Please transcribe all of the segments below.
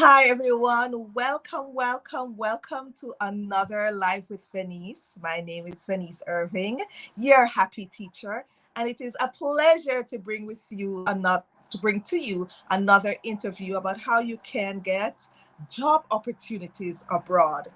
Hi, everyone. Welcome to another Live with Venice. My name is Venice Irving, your happy teacher, and it is a pleasure to bring to you another interview about how you can get job opportunities abroad.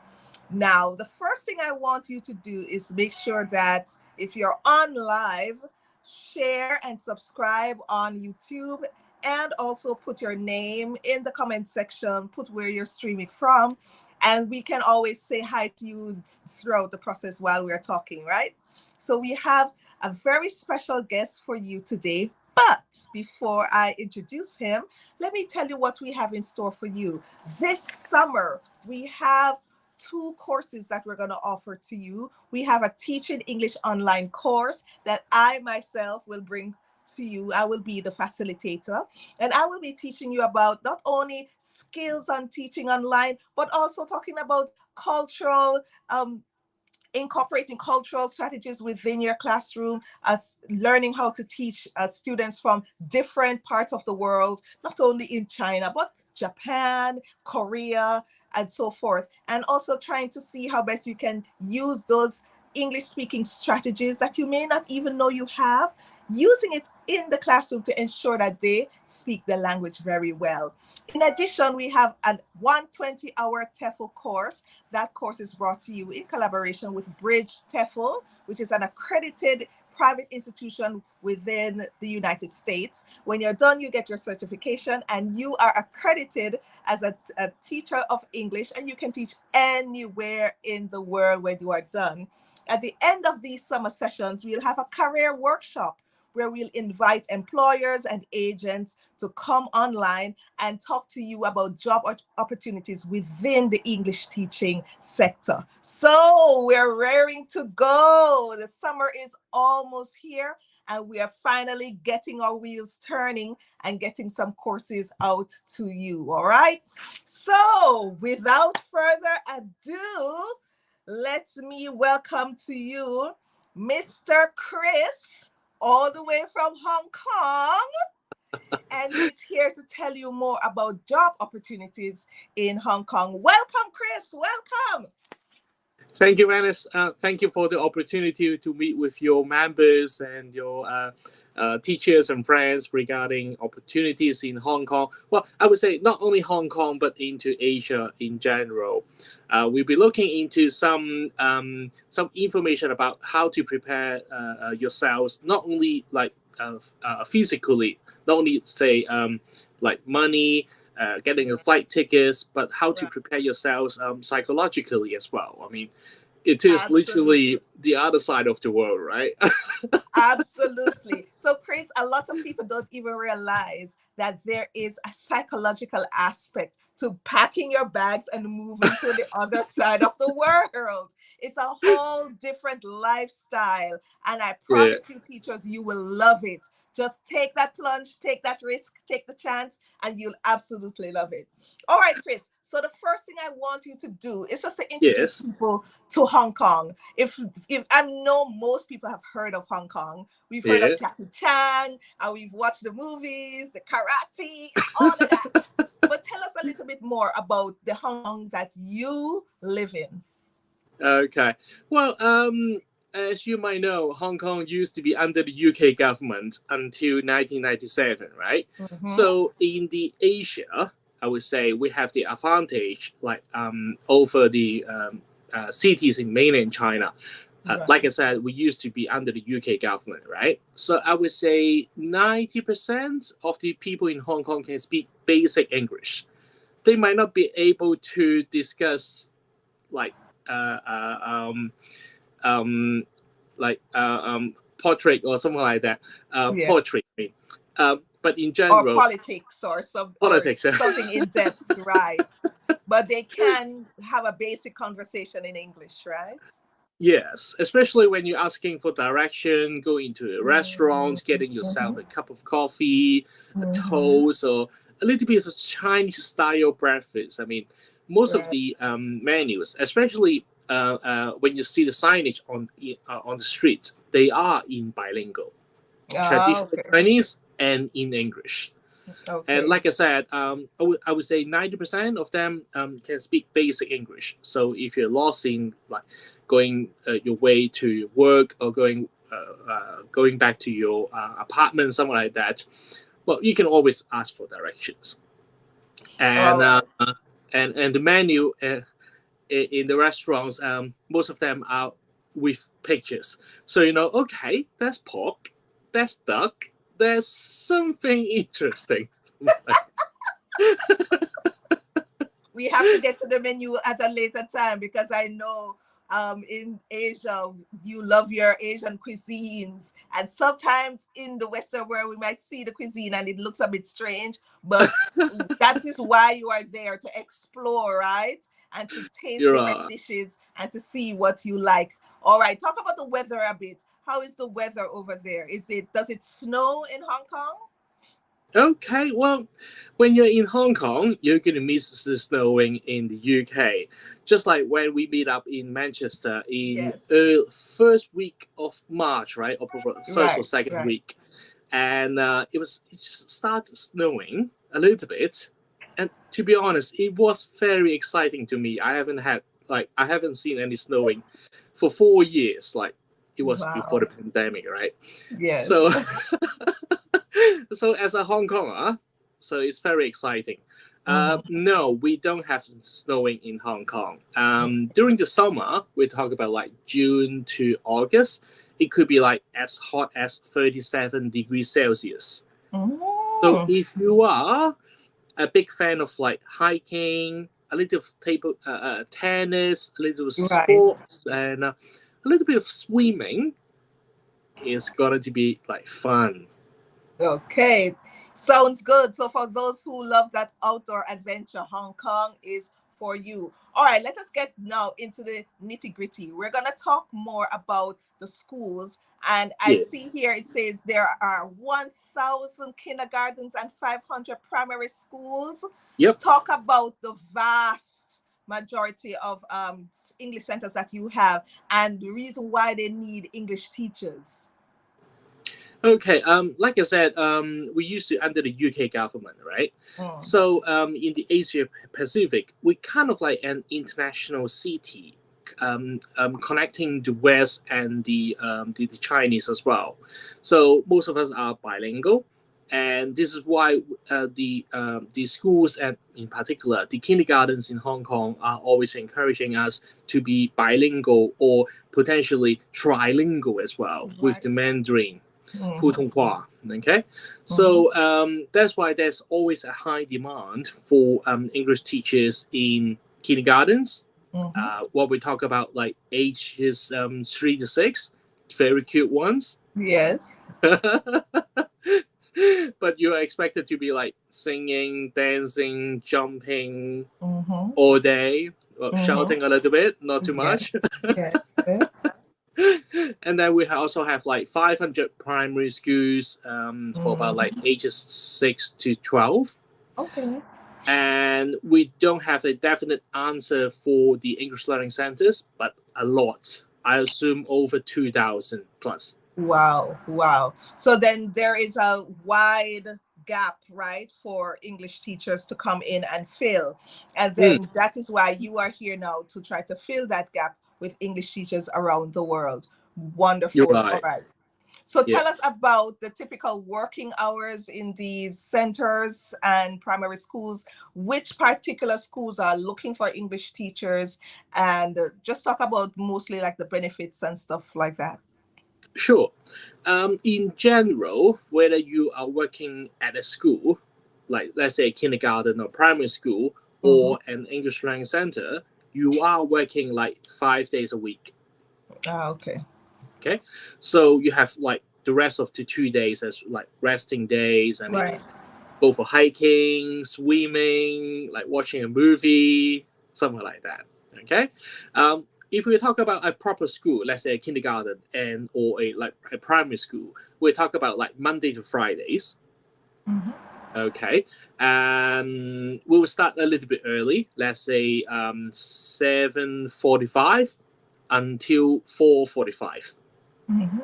Now, the first thing I want you to do is make sure that if you're on live, share and subscribe on YouTube, and also put your name in the comment section, put where you're streaming from, and we can always say hi to you throughout the process while we're talking, right? So we have a very special guest for you today. But before I introduce him, let me tell you what we have in store for you. This summer, we have two courses that we're going to offer to you. We have a Teaching English online course that I myself will bring to you. I will be the facilitator, and I will be teaching you about not only skills on teaching online, but also talking about cultural incorporating cultural strategies within your classroom, as learning how to teach students from different parts of the world, not only in China, but Japan, Korea, and so forth. And also trying to see how best you can use those English speaking strategies that you may not even know you have, using it in the classroom to ensure that they speak the language very well. In addition, we have a 120-hour TEFL course. That course is brought to you in collaboration with Bridge TEFL, which is an accredited private institution within the United States. When you're done, you get your certification and you are accredited as a teacher of English, and you can teach anywhere in the world when you are done. At the end of these summer sessions, we'll have a career workshop where we'll invite employers and agents to come online and talk to you about job opportunities within the English teaching sector. So we're raring to go. The summer is almost here, and we are finally getting our wheels turning and getting some courses out to you. All right. So without further ado, let me welcome to you Mr. Chris, all the way from Hong Kong. And he's here to tell you more about job opportunities in Hong Kong. Welcome, Chris. Welcome. Thank you, Venice. Thank you for the opportunity to meet with your members and your teachers and friends regarding opportunities in Hong Kong. Well, I would say not only Hong Kong, but into Asia in general. We'll be looking into some information about how to prepare yourselves, not only like physically, not only say like money, getting a flight tickets, but how to prepare yourselves psychologically as well. I mean, it is literally the other side of the world, right? Absolutely. So, Chris, a lot of people don't even realize that there is a psychological aspect to packing your bags and moving to the other side of the world. It's a whole different lifestyle. And I promise you, teachers, you will love it. Just take that plunge, take that risk, take the chance, and you'll absolutely love it. All right, Chris. So the first thing I want you to do is just to introduce people to Hong Kong. If I know most people have heard of Hong Kong, we've heard of Jackie Chan, and we've watched the movies, the karate, all of that. But tell us a little bit more about the Hong Kong that you live in. Okay. Well, as you might know, Hong Kong used to be under the UK government until 1997, right? Mm-hmm. So in the Asia, I would say we have the advantage, like over the cities in mainland China. Like I said, we used to be under the UK government, right? So I would say 90% of the people in Hong Kong can speak basic English. They might not be able to discuss like portrait or something like that. Portrait, I mean. But in general, or politics or something in depth, right? But they can have a basic conversation in English, right? Yes, especially when you're asking for direction, going to a restaurant, getting yourself a cup of coffee, a toast, or a little bit of Chinese style breakfast. I mean, most of the menus, especially when you see the signage on the street, they are in bilingual, traditional Chinese and in English. And Okay. like I said, I would say 90% of them can speak basic English. So if you're lost in like going your way to work or going back to your apartment, something like that, well, you can always ask for directions. All And right. and the menu in the restaurants, most of them are with pictures. So okay, that's pork, that's duck, there's something interesting. We have to get to the menu at a later time because I know in Asia you love your Asian cuisines, and sometimes in the Western world we might see the cuisine and it looks a bit strange, but that is why you are there to explore, right? And to taste You're different dishes and to see what you like. All right, talk about the weather a bit. How is the weather over there? Does it snow in Hong Kong? Okay, well, when you're in Hong Kong, you're going to miss the snowing in the UK. Just like when we meet up in Manchester in Yes. first week of March, right? Or probably first or Right, second right. week. And it just started snowing a little bit. And to be honest, it was very exciting to me. I haven't seen any snowing for 4 years. Like, it was before the Wow. pandemic, right? Yes. So so as a Hong Konger, so it's very exciting. Mhm. No, we don't have snowing in Hong Kong. During the summer, we talk about like June to August. It could be like as hot as 37 degrees Celsius. So Mm. if you are a big fan of like hiking, a little table tennis, a little Right. sports, and a little bit of swimming, it's going to be like fun. Okay. Sounds good. So for those who love that outdoor adventure, Hong Kong is for you. All right, let us get now into the nitty-gritty. We're going to talk more about the schools. And I Yeah. see here it says there are 1,000 kindergartens and 500 primary schools. Yep. Talk about the vast majority of English centers that you have and the reason why they need English teachers. Okay, like I said, we used to under the UK government, right? Mm. So in the Asia Pacific, we kind of like an international city, connecting the West and the Chinese as well. So most of us are bilingual, and this is why the schools and in particular the kindergartens in Hong Kong are always encouraging us to be bilingual or potentially trilingual as well with Right. the Mandarin 普 Mhm. 通话. Okay, Mhm. so that's why there's always a high demand for English teachers in kindergartens. Mhm. What we talk about, like ages 3 to 6, very cute ones. Yes. But you are expected to be like singing, dancing, jumping Mhm. all day, Mhm. shouting a little bit, not too Yes. much. Yes. Yes. And then we also have like 500 primary schools for about like Mhm. ages 6 to 12. Okay. And we don't have a definite answer for the English learning centers, but a lot. I assume over 2,000 plus. Wow. Wow. So then there is a wide gap, right, for English teachers to come in and fill. And Mm, then that is why you are here now to try to fill that gap with English teachers around the world. you're Wonderful. All right. right. So Yeah. tell us about the typical working hours in these centers and primary schools. Which particular schools are looking for English teachers? And just talk about mostly like the benefits and stuff like that. Sure. In general, whether you are working at a school, like let's say a kindergarten or primary school, Mhm. or an English learning center, you are working like 5 days a week. Ah, okay. Okay, so you have like the rest of the 2 days as like resting days. I mean, Right. go for hiking, swimming, like watching a movie, something like that. Okay, if we talk about a proper school, let's say a kindergarten and or a like a primary school, we talk about like Monday to Fridays. Mhm. Okay, we will start a little bit early. Let's say 7:45 until 4:45. Mhm.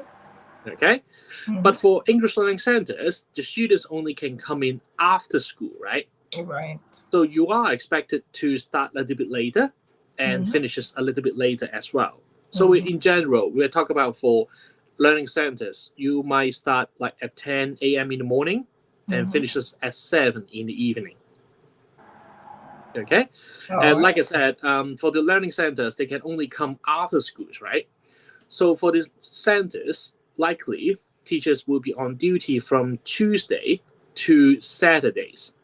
Okay, but Mhm. for English learning centers, the students only can come in after school, right? Right. So you are expected to start a little bit later and Mhm. finishes a little bit later as well. So Mhm. in general, we're talking about for learning centers, you might start like at 10 a.m. in the morning and Mhm. finishes at 7 in the evening. Okay, All and like I right. said, for the learning centers, they can only come after schools, right? So for the centers, likely teachers will be on duty from Tuesday to Saturdays.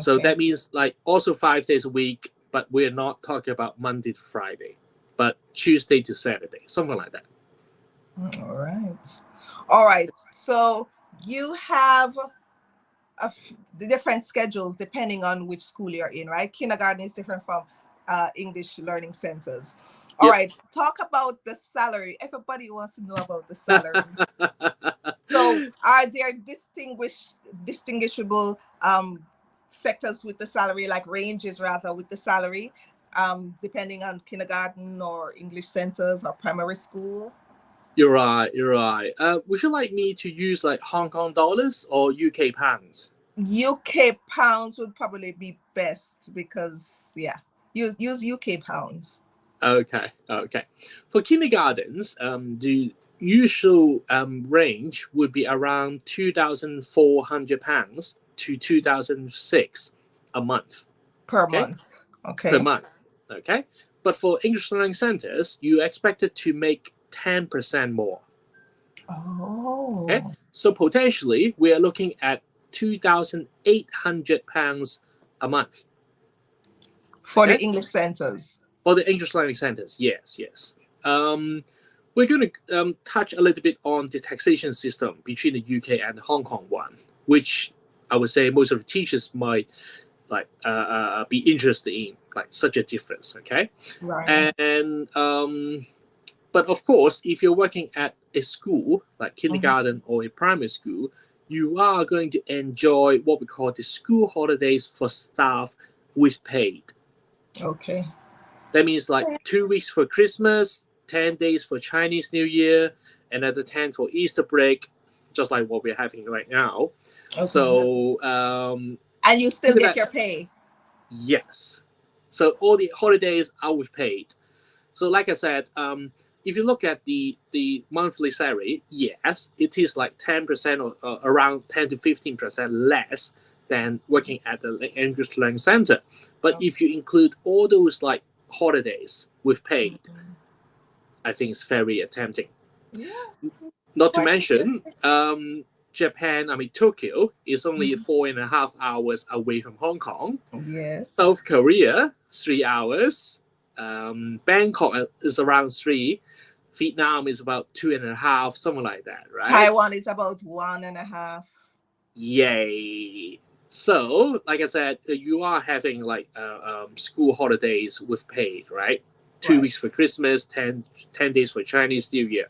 So Okay. that means like also 5 days a week, but we're not talking about Monday to Friday, but Tuesday to Saturday, something like that. All right. All right. So you have the different schedules depending on which school you're in, right? Kindergarten is different from English learning centers. All Yep. right. Talk about the salary. Everybody wants to know about the salary. So are there distinguishable sectors with the salary, like ranges rather with the salary, depending on kindergarten or English centers or primary school? You're right. You're right. Would you like me to use like Hong Kong dollars or UK pounds? UK pounds would probably be best because yeah, use UK pounds. Okay. Okay. For kindergartens, the usual range would be around £2,400 to 2006 a month. Per Okay, month. per Okay. month. Okay, but for English learning centers, you expected to make 10% more. Okay, Oh, so potentially we are looking at £2,800 a month. for the Okay, English centers. for the English learning centers, yes, yes. Um, we're going to touch a little bit on the taxation system between the UK and the Hong Kong one, which I would say most of the teachers might like be interested in, like such a difference. Okay, Right. and but of course, if you're working at a school like Mhm. kindergarten or a primary school, you are going to enjoy what we call the school holidays for staff with paid. Okay. That means like 2 weeks for Christmas, 10 days for Chinese New Year, another 10 for Easter break, just like what we're having right now. Okay. So And you still get your pay. yes. So all the holidays are with paid. So like I said, if you look at the monthly salary, yes, it is like 10% or around 10 to 15% less than working at the English learning center. But Okay. if you include all those like holidays with paid, Mhm. I think it's very tempting. Yeah, Not to quite mention, interesting. Japan, I mean Tokyo, is only Mhm. 4.5 hours away from Hong Kong. Yes. South Korea, 3 hours. Bangkok is around three. Vietnam is about 2.5, something like that, right? Taiwan is about 1.5. Yay! So, like I said, you are having like school holidays with paid, right? two Right. weeks for Christmas, 10 days for Chinese New Year.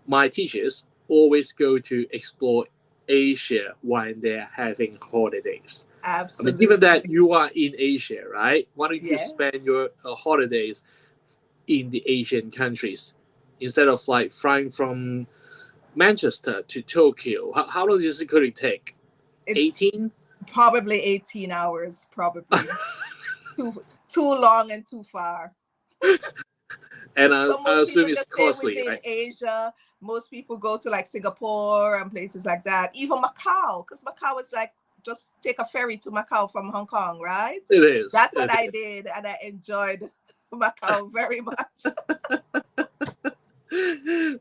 My teachers always go to explore Asia when they're having holidays. I mean, given that Absolutely. you are in Asia, right? Why don't you Yes. spend your holidays in the Asian countries instead of like flying from Manchester to Tokyo? How long is it going to take? It's 18? probably 18 hours, probably. Too long and too far. And So I most assume people it's just stay costly, within right? Asia. Most people go to like Singapore and places like that. Even Macau, because Macau is like just take a ferry to Macau from Hong Kong, right? It is. That's what It I is. did, and I enjoyed Macau very much.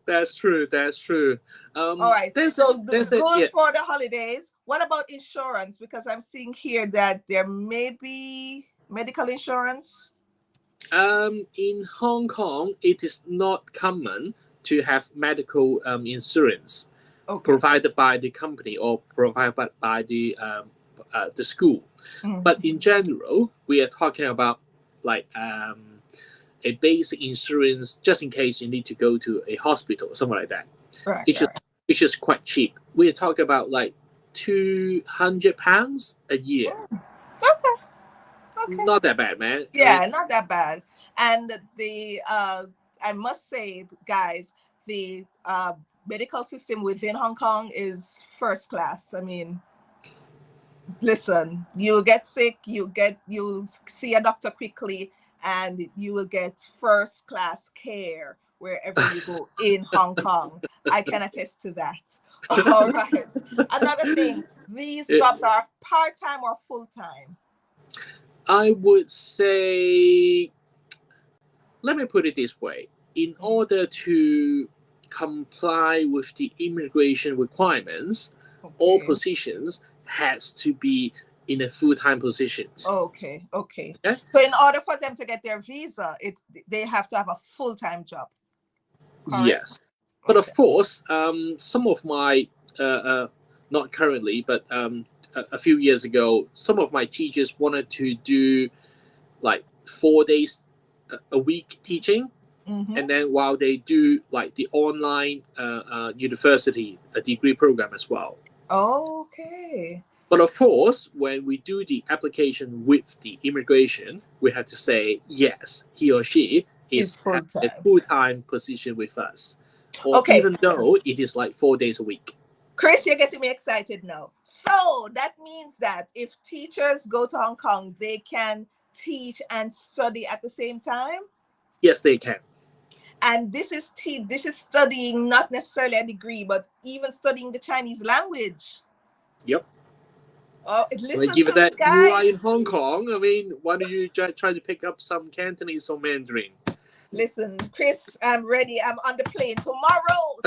That's true. That's true. All right. There's it. So There's it. good Yeah. for the holidays. What about insurance? Because I'm seeing here that there may be medical insurance. In Hong Kong, it is not common to have medical insurance Okay. provided by the company or provided by the school. Mhm. But in general, we are talking about like a basic insurance just in case you need to go to a hospital or something like that. Right. It's just Right. it's just quite cheap. We are talking about like £200 a year. Mm, okay. Okay. Not that bad, man. I mean, Yeah, not that bad. And the I must say, guys, the medical system within Hong Kong is first class. I mean, listen, you'll get sick, you'll see a doctor quickly, and you will get first class care wherever you go in Hong Kong. I can attest to that. All right. Another thing, these jobs are part-time or full-time? I would say, let me put it this way. In order to comply with the immigration requirements, all Okay. positions has to be in a full-time position. Okay. So in order for them to get their visa, they have to have a full-time job. Correct? Yes. But Okay. of course, some of my, not currently, but a few years ago, some of my teachers wanted to do like 4 days a week teaching. And then while they do like the online university degree program as well. Okay. But of course, when we do the application with the immigration, we have to say yes, he or she is full-time. a full-time position with us, or Okay. even though it is like 4 days a week. Chris, you're getting me excited now. So that means that if teachers go to Hong Kong, they can teach and study at the same time? Yes, they can. And this is studying not necessarily a degree, but even studying the Chinese language. Yep. Oh, I mean, listen given to me, that you are in guys. Hong Kong, I mean, why don't you try to pick up some Cantonese or Mandarin? Listen, Chris, I'm ready. I'm on the plane tomorrow.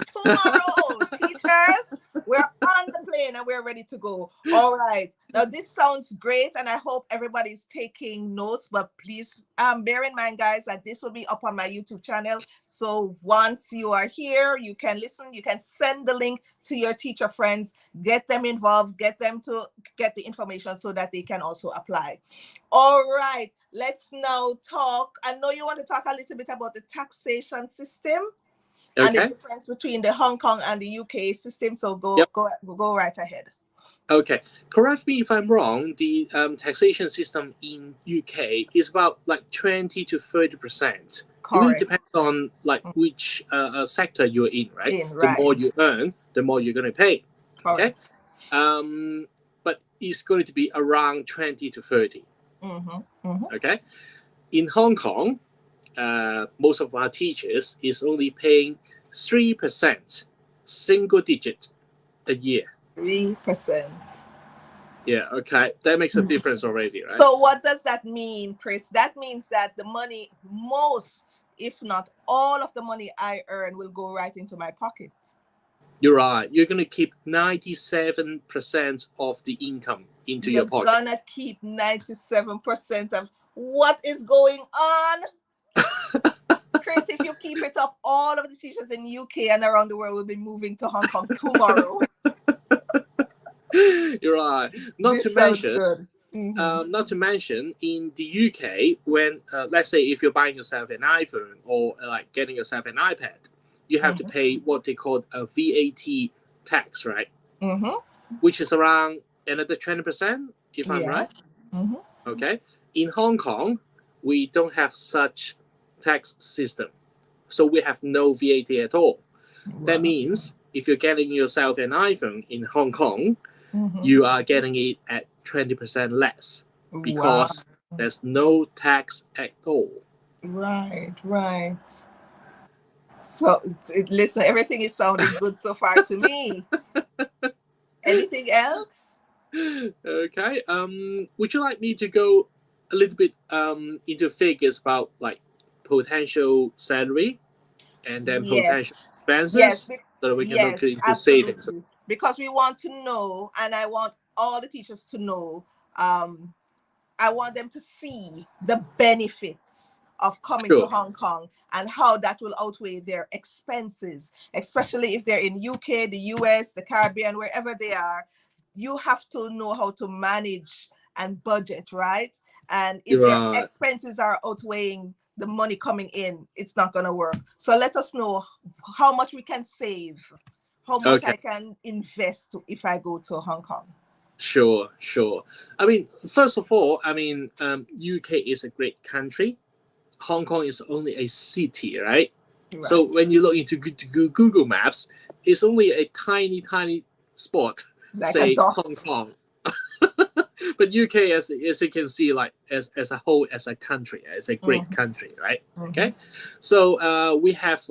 Teachers, we're on the plane and we're ready to go. All right. Now, this sounds great, and I hope everybody's taking notes. But please bear in mind, guys, that this will be up on my YouTube channel. So once you are here, you can listen. You can send the link to your teacher friends. Get them involved. Get them to get the information so that they can also apply. All right. Let's now talk. I know you want to talk a little bit about the taxation system and the difference between the Hong Kong and the UK system. So go right ahead. Okay, correct me if I'm wrong. The taxation system in UK is about like 20 to 30%. Correct. It really depends on like which sector you're in, right? The more you earn, the more you're going to pay. Correct. Okay. But it's going to be around 20 to 30. Okay. In Hong Kong, most of our teachers is only paying 3%, single digit a year. 3%. Yeah, okay. That makes a difference already, right? So what does that mean, Chris? That means that the money, most, if not all of the money I earn will go right into my pocket. You're right. You're going to keep 97% of the income into your pocket. You're going to keep 97% of what is going on? Chris, if you keep it up, all of the teachers in UK and around the world will be moving to Hong Kong tomorrow. You're right. Not to mention, in the UK, when let's say if you're buying yourself an iPhone or like getting yourself an iPad, you have to pay what they call a VAT tax, right? Which is around another 20%, if I'm right. Okay. In Hong Kong, we don't have such tax system, so we have no VAT at all. That means if you're getting yourself an iPhone in Hong Kong, you are getting it at 20% less because there's no tax at all. Right. So listen, everything is sounding good so far to me. Anything else? Okay. Would you like me to go a little bit into figures about like potential salary and then potential expenses? Yes. So that we can look into absolutely. savings. Because we want to know, and I want all the teachers to know, I want them to see the benefits of coming to Hong Kong and how that will outweigh their expenses, especially if they're in UK, the US, the Caribbean, wherever they are. You have to know how to manage and budget, right? And if your expenses are outweighing the money coming in, it's not going to work. So let us know how much we can save, how much I can invest if I go to Hong Kong. Sure. I mean, first of all, UK is a great country. Hong Kong is only a city, right? So Right. when you look into Google Maps, it's only a tiny, tiny spot, Like a say Hong dot. Kong. But UK, as you can see, like as a whole, as a country, it's a great Mm-hmm. country, right? Mm-hmm. Okay, so we have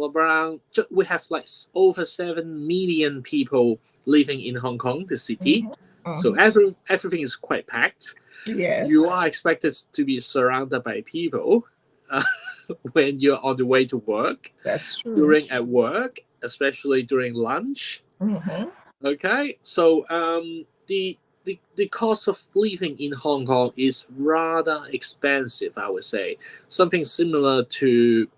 like over 7 million people living in Hong Kong, the city. Mm-hmm. So Mm-hmm. everything is quite packed. You Yes. are expected to be surrounded by people uh, when you're on the way to work, That's true. during at work, especially during lunch. Mm-hmm. Okay, so the cost of living in Hong Kong is rather expensive, I would say. Something similar to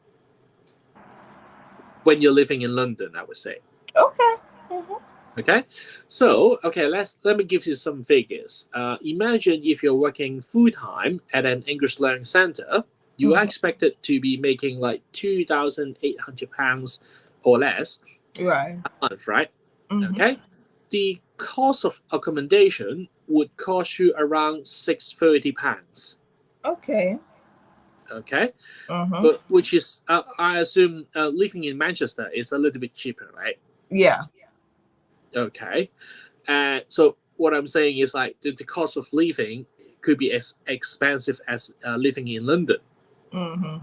when you're living in London, I would say. Okay. Mm-hmm. Okay, so okay, let me give you some figures. Imagine if you're working full time at an English learning center, you are Mm-hmm. expected to be making like £2,800 or less Right. a month, right? Mm-hmm. Okay, the cost of accommodation would cost you around £630. Okay. Okay, Mm-hmm. but which is I assume living in Manchester is a little bit cheaper, right? Yeah. Okay, so what I'm saying is like the cost of living could be as expensive as living in London. Mm-hmm.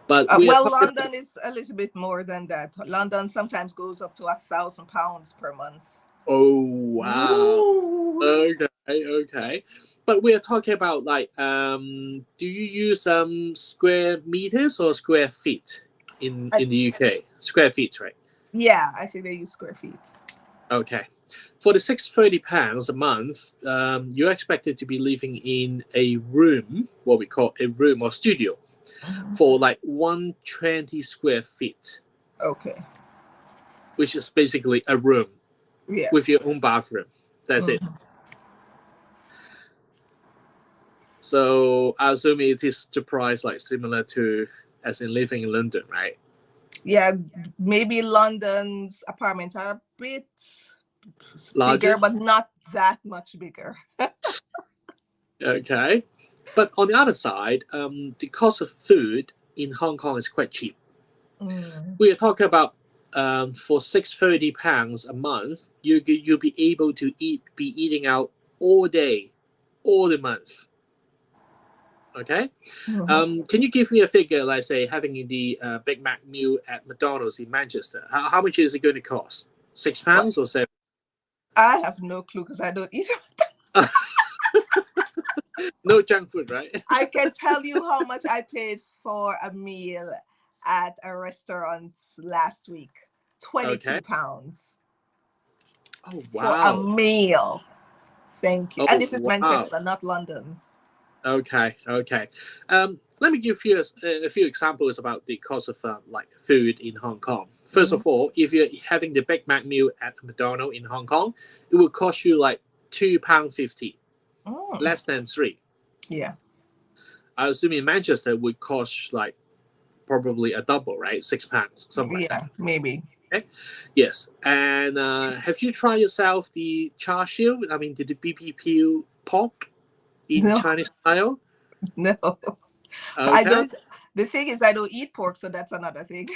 But we are Well, talking. London is a little bit more than that. London sometimes goes up to £1,000 per month. Oh wow. Ooh. Okay, okay. But we are talking about like do you use square meters or square feet I, in the UK? Square feet, right? yeah, I think they use square feet. Okay. For the £630 a month, you're expected to be living in a room, what we call a room or studio, Mm-hmm. for like 120 square feet, Okay. which is basically a room with your Yes. own bathroom. That's it. Mm-hmm. So I assume it is the price like similar to as in living in London, right? Yeah, maybe London's apartments are a bit bigger, Larger? but not that much bigger. Okay. But on the other side, the cost of food in Hong Kong is quite cheap. Mm. We are talking about for £630 a month, you'll be able to be eating out all day, all the month. Okay. Mhm. Can you give me a figure, like say having the Big Mac meal at McDonald's in Manchester? How much is it going to cost? Six Well, pounds or 7? I have no clue because I don't eat it. No junk food, right? I can tell you how much I paid for a meal at a restaurant last week. Okay. £22 Oh for a wow. meal. Thank you. And Oh this is wow. Manchester, not London. Okay. Okay. Let me give you a few examples about the cost of like food in Hong Kong. First Mhm. of all, if you're having the Big Mac meal at McDonald's in Hong Kong, it will cost you like £2.50, Mm. less than three. Yeah. I assume in Manchester it would cost like probably a double, right? £6, something like that. Yeah, maybe. Okay. Yes. And have you tried yourself the char siu? I mean, the BBQ pork in No, Chinese style? no. I Okay. don't. The thing is, I don't eat pork, so that's another thing.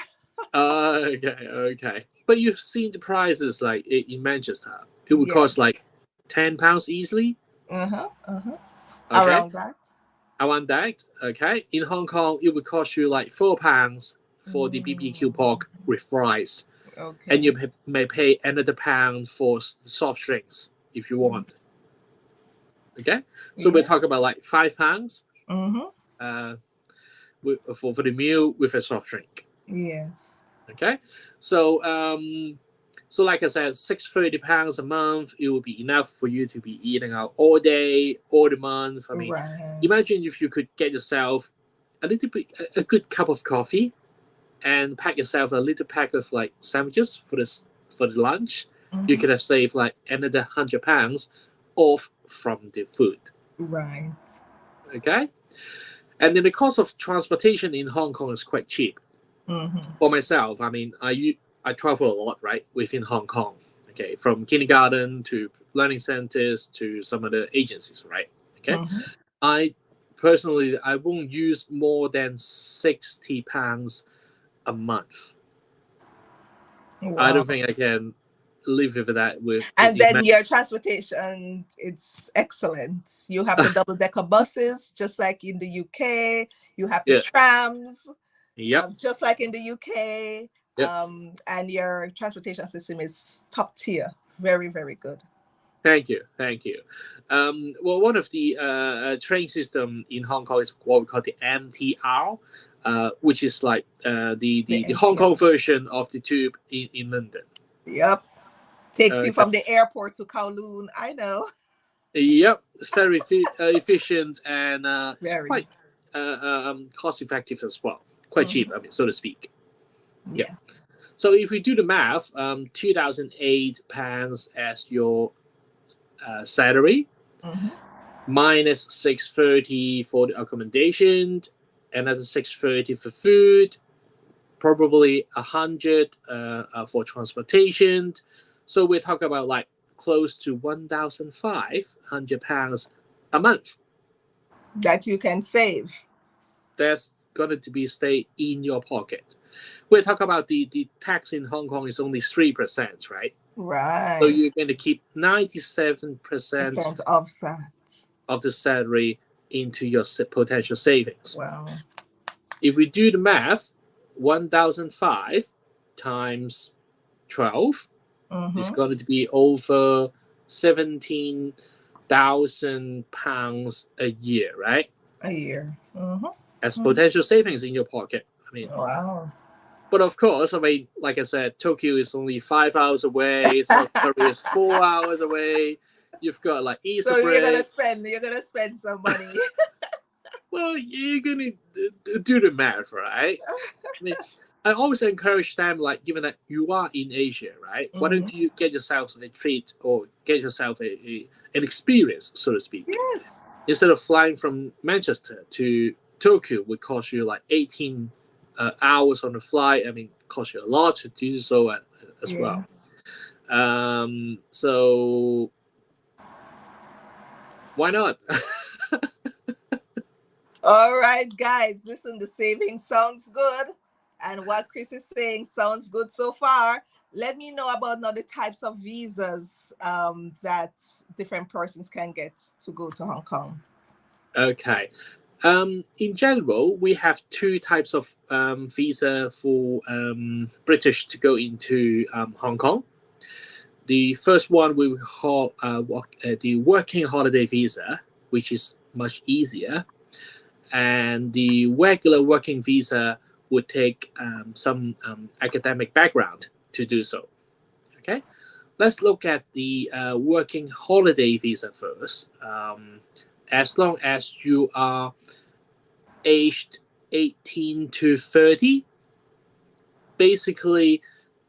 Okay. Okay. But you've seen the prices like in Manchester. It would Yeah. cost like £10 easily. Uh-huh. Uh-huh. Okay. Around that. Around that. Okay. In Hong Kong, it would cost you like £4 for the BBQ Mm, pork with rice. And okay. you may pay another pound for soft drinks if you Mm, want. Okay, so we're yeah. talking about like £5 Mm-hmm. uh, for the meal with a soft drink. Yes. Okay, so so like I said, £630 a month, it will be enough for you to be eating out all day, all the month. I mean, Right. imagine if you could get yourself a little bit a good cup of coffee and pack yourself a little pack of like sandwiches for the lunch. You Mm-hmm. could have saved like another £100 off from the food. Right. Okay, and then the cost of transportation in Hong Kong is quite cheap. Mm-hmm. For myself, I mean, I travel a lot, right, within Hong Kong. Okay, from kindergarten to learning centers to some other agencies, right? Okay, Mm-hmm. I personally I won't use more than £60 a month. I Wow. don't think I can live with that. With And in then your transportation, it's excellent. You have the double decker buses, just like in the UK. You have the yeah, trams, yep, just like in the UK. yep. And your transportation system is top tier. Very, very good. Thank you, thank you. Well, one of the train system in Hong Kong is what we call the MTR, which is like The the Hong NTR. Kong version of the tube in London. Yep. Takes you Okay. from the airport to Kowloon. I know. Yep, it's very efficient and it's Very. quite cost effective as well. Quite cheap, Hmm. I mean, so to speak. Yeah. Yeah. So if we do the math, £2,008 as your salary, Hmm. minus 630 for the accommodation, another 630 for food, probably 100 for transportation. So we're talking about like close to £1,500 a month. That you can save. That's going to be stay in your pocket. We're talking about the tax in Hong Kong is only 3%, right? So Right. you're going to keep 97% Percent of that. of the salary into your potential savings. Wow. If we do the math, 1,005 times 12 is Hmm. going to be over £17,000 a year, right? A year. Hmm. As potential savings in your pocket. I mean, Wow. but of course, I mean, like I said, Tokyo is only 5 hours away. South Korea is 4 hours away. You've got like Easter So break. you're gonna spend some money. Well, you're gonna do the math, right? I mean, I always encourage them, like, given that you are in Asia, right? Why Hmm. don't you get yourself a treat or get yourself an experience, so to speak? Yes. Instead of flying from Manchester to Tokyo, would cost you like 18 hours on the flight. I mean, cost you a lot to do so as Yeah. well. So why not? All right, guys. Listen, the saving sounds good. And what Chris is saying sounds good so far. Let me know about now the types of visas that different persons can get to go to Hong Kong. Okay. In general, we have two types of visa for British to go into Hong Kong. The first one we call the working holiday visa, which is much easier, and the regular working visa would take some academic background to do so. Okay, let's look at the working holiday visa first. As long as you are aged 18 to 30, basically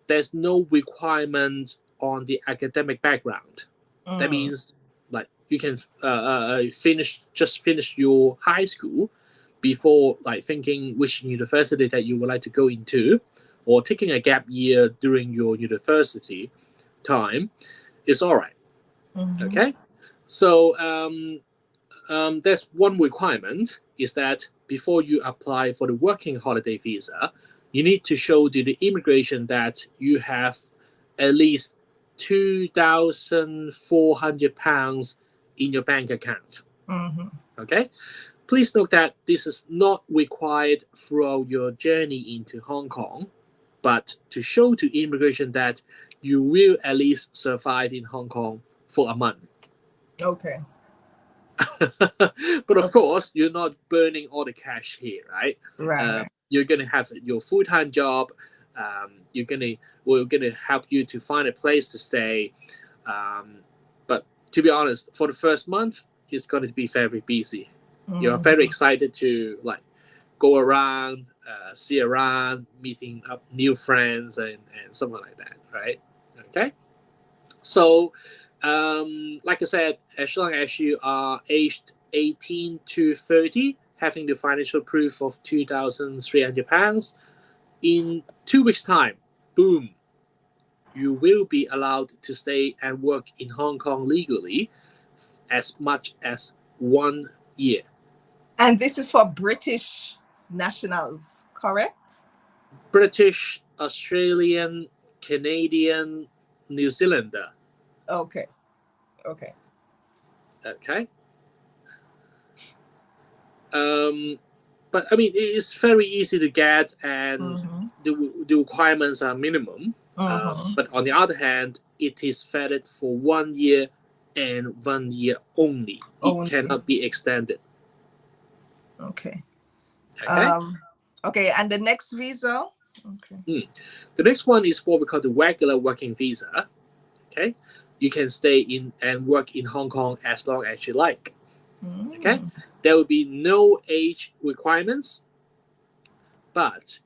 there's no requirement on the academic background. That Mm. means like you can finish your high school before like thinking which university that you would like to go into, or taking a gap year during your university time is all right. Mhm. Okay, so there's one requirement is that before you apply for the working holiday visa, you need to show to the immigration that you have at least £2,400 in your bank account. Mhm. Okay, please note that this is not required throughout your journey into Hong Kong, but to show to immigration that you will at least survive in Hong Kong for a month. Okay. But of Okay. course, you're not burning all the cash here, right? Right. You're gonna have your full-time job. We're gonna help you to find a place to stay. But to be honest, for the first month, it's going to be very busy. You're very Mhm. excited to like go around, see around, meeting up new friends and something like that, right? Okay. So, like I said, as long as you are aged 18 to 30, having the financial proof of £2,300, in 2 weeks' time, boom, you will be allowed to stay and work in Hong Kong legally as much as 1 year. And this is for British nationals, correct? British, Australian, Canadian New Zealander. Okay. Okay. Okay. But I mean, it's very easy to get, and Mm-hmm. the requirements are minimum. Mm-hmm. But on the other hand, it is valid for 1 year and 1 year only. It Only. cannot be extended. Okay. Okay. Um, okay, and the next visa? Okay. The next one is what we call the regular working visa. Okay. You can stay in and work in Hong Kong as long as you like. Okay. Mm. There will be no age requirements, but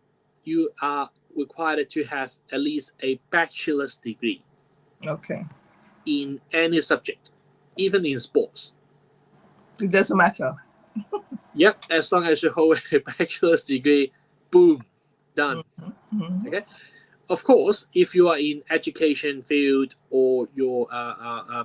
you are required to have at least a bachelor's degree Okay. in any subject, even in sports. It doesn't matter. Yep, as long as you hold a bachelor's degree, boom, done. Mm-hmm. Mm-hmm. Okay. Of course, if you are in education field or your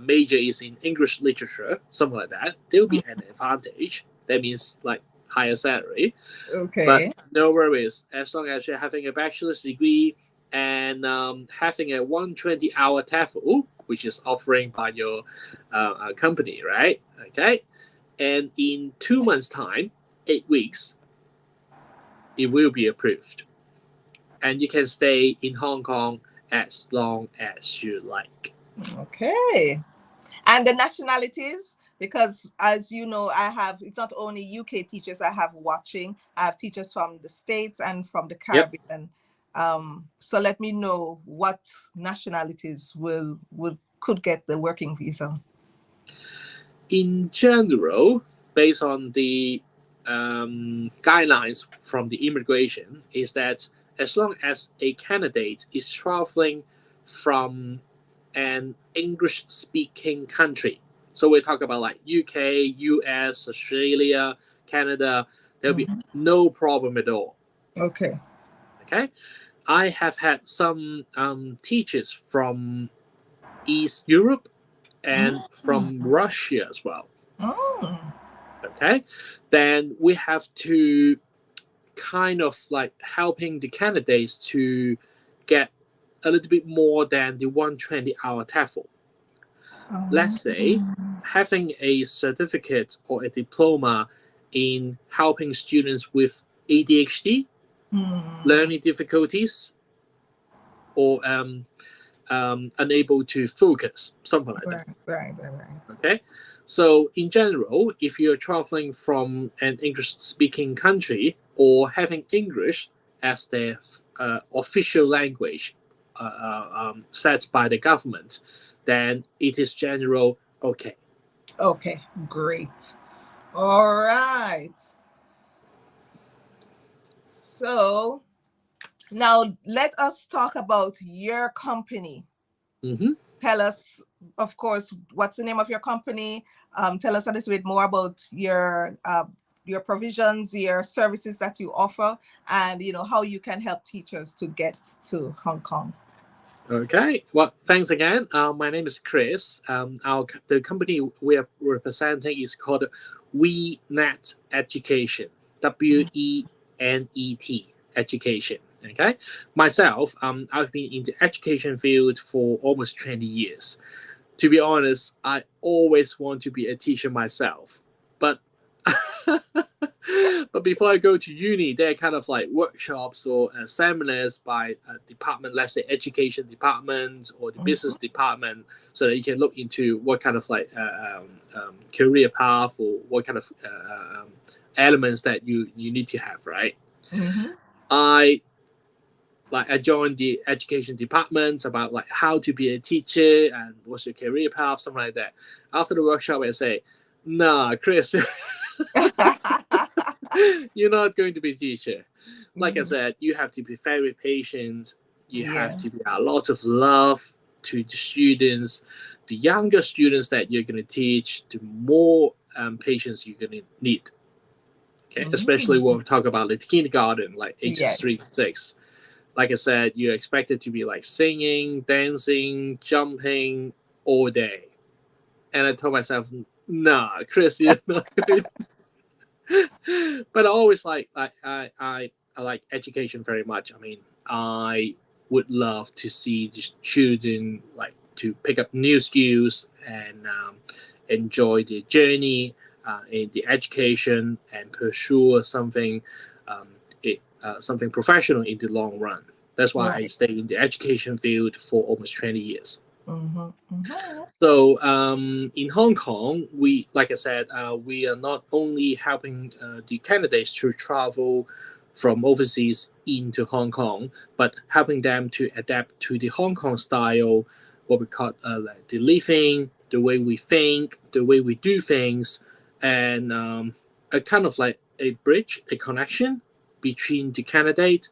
major is in English literature, something like that, there will be an advantage. That means like higher salary. But Okay. no worries, as long as you're having a bachelor's degree and having a 120-hour TEFL, which is offering by your company, right? Okay. And in 2 months' time, 8 weeks, it will be approved. And you can stay in Hong Kong as long as you like. Okay. And the nationalities, because as you know, I have, it's not only UK teachers I have watching, I have teachers from the States and from the Yep. Caribbean. So let me know what nationalities could get the working visa. In general, based on the guidelines from the immigration, is that as long as a candidate is traveling from an English speaking country, so we talk about like UK, US, Australia, Canada, there'll be Mhm. no problem at all. Okay. Okay. I have had some teachers from East Europe and from Mm. Russia as well. Mm. Okay. Then we have to kind of like helping the candidates to get a little bit more than the 120-hour TEFL. Let's say having a certificate or a diploma in helping students with ADHD, Mm. learning difficulties, or unable to focus, something like that. Right. Okay. So, in general, if you're traveling from an English speaking country or having English as their official language set by the government, then it is general okay. Okay, great. All right. So now let us talk about your company. Mm-hmm. Tell us, of course, what's the name of your company? Tell us a little bit more about your provisions, your services that you offer, and how you can help teachers to get to Hong Kong. Okay. Well, thanks again. My name is Chris. The company we are representing is called WeNet Education. WENET Education. Okay. Myself, I've been in the education field for almost 20 years. To be honest, I always want to be a teacher myself, but but before I go to uni, there are kind of like workshops or seminars by a department, let's say education department or the business department, so that you can look into what kind of like career path or what kind of elements that you need to have, right? Mm-hmm. I I joined the education department about like how to be a teacher and what's your career path, something like that. After the workshop, I say, "Nah, Chris, you're not going to be a teacher. Like I said, you have to be very patient. You have Yeah. to be a lot of love to the students. The younger students that you're going to teach, the more patience you're going to need. Okay, especially when we talk about the kindergarten, like ages Yes. 3 to 6. Like I said, you're expected to be like singing, dancing, jumping all day. And I told myself, nah, Chris, you're not going. But I always I like education very much. I mean, I would love to see the children like to pick up new skills and enjoy the journey in the education and pursue something um, something professional in the long run. That's why I Right. stay in the education field for almost 20 years. Mm-hmm. Mm-hmm. So in Hong Kong, we, like I said, we are not only helping the candidates to travel from overseas into Hong Kong, but helping them to adapt to the Hong Kong style, what we call like the living, the way we think, the way we do things, and a kind of like a bridge, a connection between the candidate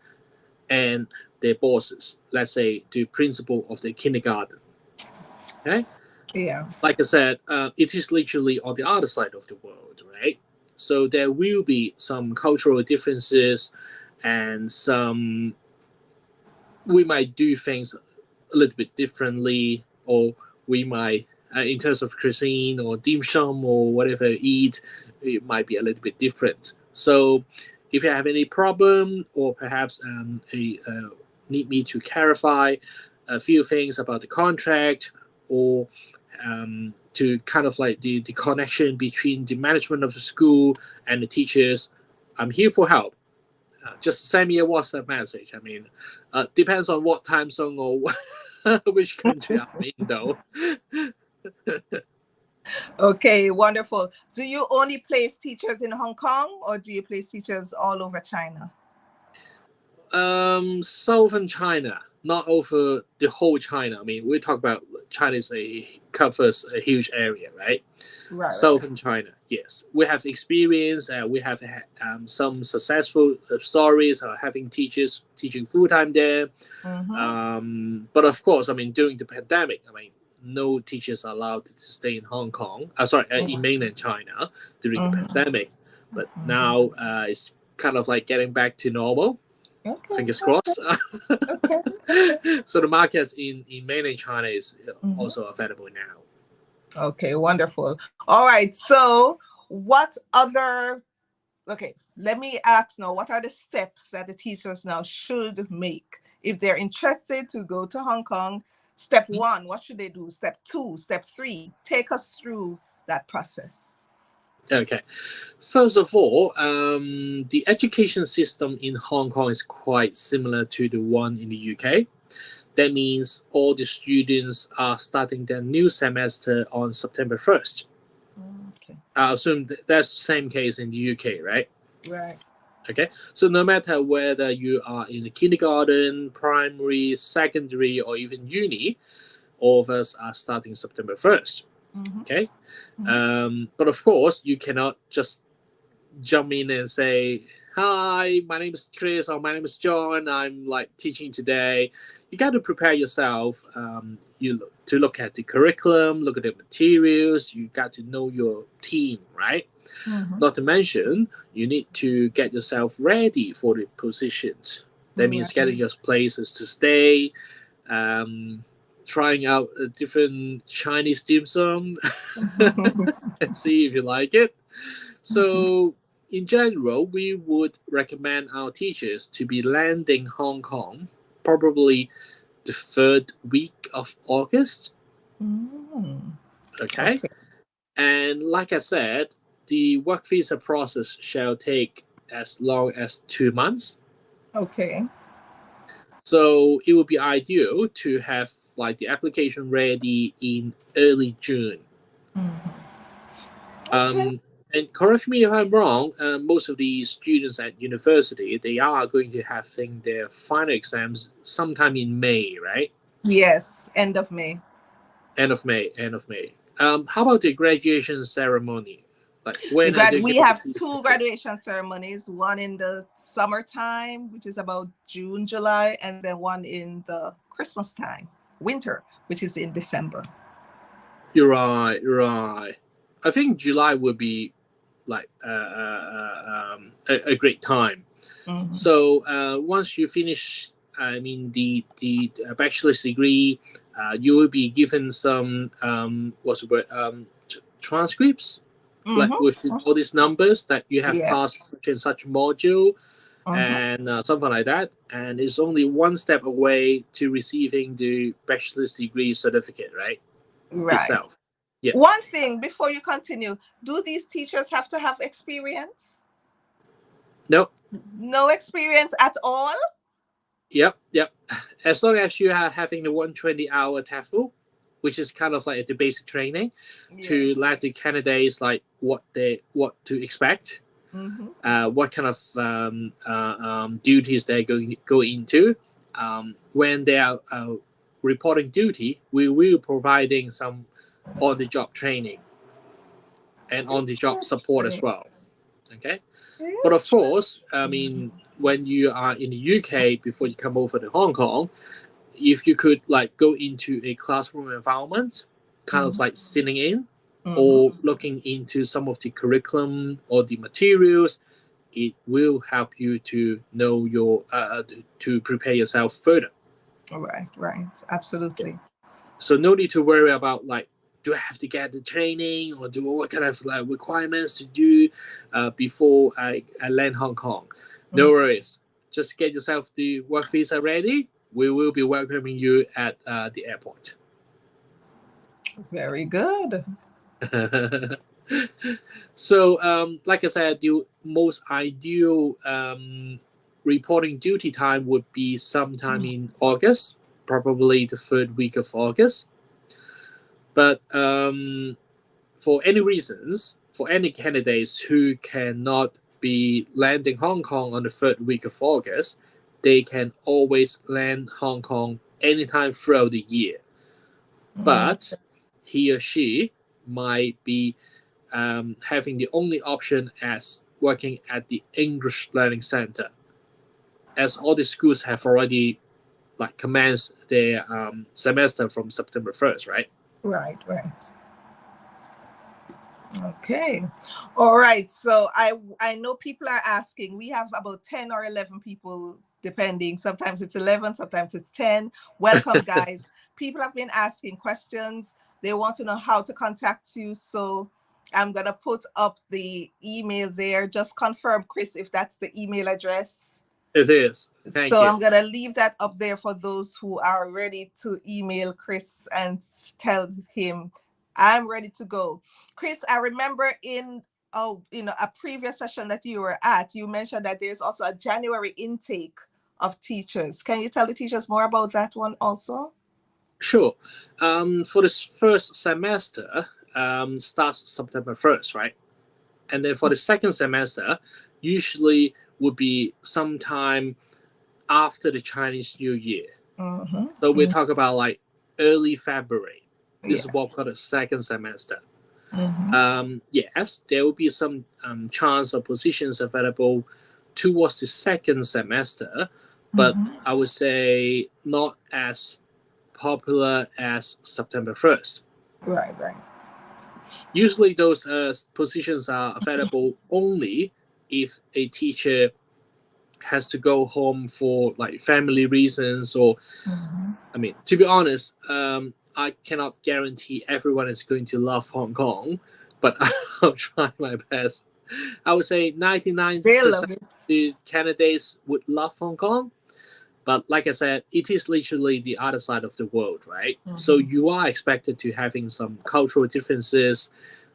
and their bosses. Let's say the principal of the kindergarten. Okay, Yeah. like I said, it is literally on the other side of the world, right? So there will be some cultural differences, and some we might do things a little bit differently, or we might, in terms of cuisine or dim sum or whatever eat, it might be a little bit different. So if you have any problem, or perhaps need me to clarify a few things about the contract, or to kind of like the connection between the management of the school and the teachers, I'm here for help. Just send me a WhatsApp message. I mean, depends on what time zone or which country I'm in, though. Okay, wonderful. Do you only place teachers in Hong Kong or do you place teachers all over China? Southern China, not over the whole China. I mean, we talk about China is covers a huge area, right? Right, right. Southern China, yes. We have experience. We have some successful stories having teachers teaching full time there. Mm-hmm. But of course, I mean, during the pandemic, I mean, no teachers are allowed to stay in Hong Kong. Sorry, in mainland China during the Mm-hmm. pandemic. But Mm-hmm. now it's kind of like getting back to normal. Okay, Fingers crossed. okay. So the markets in mainland China is Mm-hmm. also available now. Okay, wonderful. All right. So, what other, okay, let me ask now, what are the steps that the teachers now should make if they're interested to go to Hong Kong? Step one, what should they do? Step two, step three, take us through that process. Okay. First of all, the education system in Hong Kong is quite similar to the one in the UK. That means all the students are starting their new semester on September 1st. Okay. I assume that's the same case in the UK, right? Right. Okay. So no matter whether you are in the kindergarten, primary, secondary, or even uni, all of us are starting September 1st. Mm-hmm. Okay. Mm-hmm. But of course, you cannot just jump in and say, "Hi, my name is Chris," or "My name is John. I'm like teaching today." You got to prepare yourself. To look at the curriculum, look at the materials. You got to know your team, right? Mm-hmm. Not to mention, you need to get yourself ready for the positions. That means Right. getting your places to stay, trying out a different Chinese dim sum, and see if you like it. So, in general, we would recommend our teachers to be landing Hong Kong probably the third week of August. Mm. Okay. Okay. And like I said, the work visa process shall take as long as 2 months. Okay. So it would be ideal to have like the application ready in early June. Mm-hmm. Okay. Um, and correct me if I'm wrong. Most of the students at university they are going to having their final exams sometime in May, right? Yes, end of May. End of May. End of May. How about the graduation ceremony? Like when are they We going to have see two picture? graduation ceremonies, one in the summertime, which is about June, July, and then one in the Christmas time, winter, which is in December. You're right. You're right. I think July would be like a great time. Mm-hmm. So once you finish, I mean the bachelor's degree, you will be given some what's the word transcripts, like with Mm-hmm. all these numbers that you have Yeah. passed such and such module. Mhm. and something like that, and it's only one step away to receiving the bachelor's degree certificate, right? Right. Itself. Yeah. One thing before you continue, do these teachers have to have experience? No. No experience at all? Yep. Yep. As long as you are having the 120-hour TEFL, which is kind of like the basic training to Yes. let the candidates like what to expect, Mm-hmm. what kind of duties they're going to go into. When they are reporting duty, we will providing some on the job training and on the job support as Interesting. well. Okay, but of course, I Interesting. mean, when you are in the UK before you come over to Hong Kong, if you could like go into a classroom environment, kind of Mm-hmm. like sitting in Mm-hmm. or looking into some of the curriculum or the materials, it will help you to know your to prepare yourself further. Right, right. Absolutely. So no need to worry about like, do I have to get the training or do what kind of like requirements to do before I land Hong Kong. No Mm. worries. Just get yourself the work visa ready. We will be welcoming you at the airport. Very good. So, like I said, the most ideal reporting duty time would be sometime in August, probably the third week of August. But for any reasons, for any candidates who cannot be landing Hong Kong on the third week of August, they can always land Hong Kong anytime throughout the year. Mm. But he or she might be having the only option as working at the English Learning Center, as all the schools have already like commenced their semester from September 1st, right? Right, right. Okay. All right. So I know people are asking. We have about 10 or 11 people depending. Sometimes it's 11, sometimes it's 10. Welcome guys. People have been asking questions. They want to know how to contact you. So I'm going to put up the email there. Just confirm, Chris, if that's the email address. It is. Thank So you. I'm going to leave that up there for those who are ready to email Chris and tell him I'm ready to go. Chris, I remember in a previous session that you were at, you mentioned that there's also a January intake of teachers. Can you tell the teachers more about that one also? Sure. For this first semester, starts September 1st, right? And then for the second semester, usually would be sometime after the Chinese New Year. Mm-hmm. So we Mm-hmm. talk about like early February. This is Yeah. what we call the second semester. Mm-hmm. Yes, there will be some chance of positions available towards the second semester, but Mm-hmm. I would say not as popular as September 1st. Right, right. Usually, those positions are available only if a teacher has to go home for like family reasons, or Mm-hmm. I mean, to be honest, I cannot guarantee everyone is going to love Hong Kong, but I'll try my best. I would say They 99% love it. of the candidates would love Hong Kong. But like I said, it is literally the other side of the world, right? So Mm-hmm. you are expected to having some cultural differences,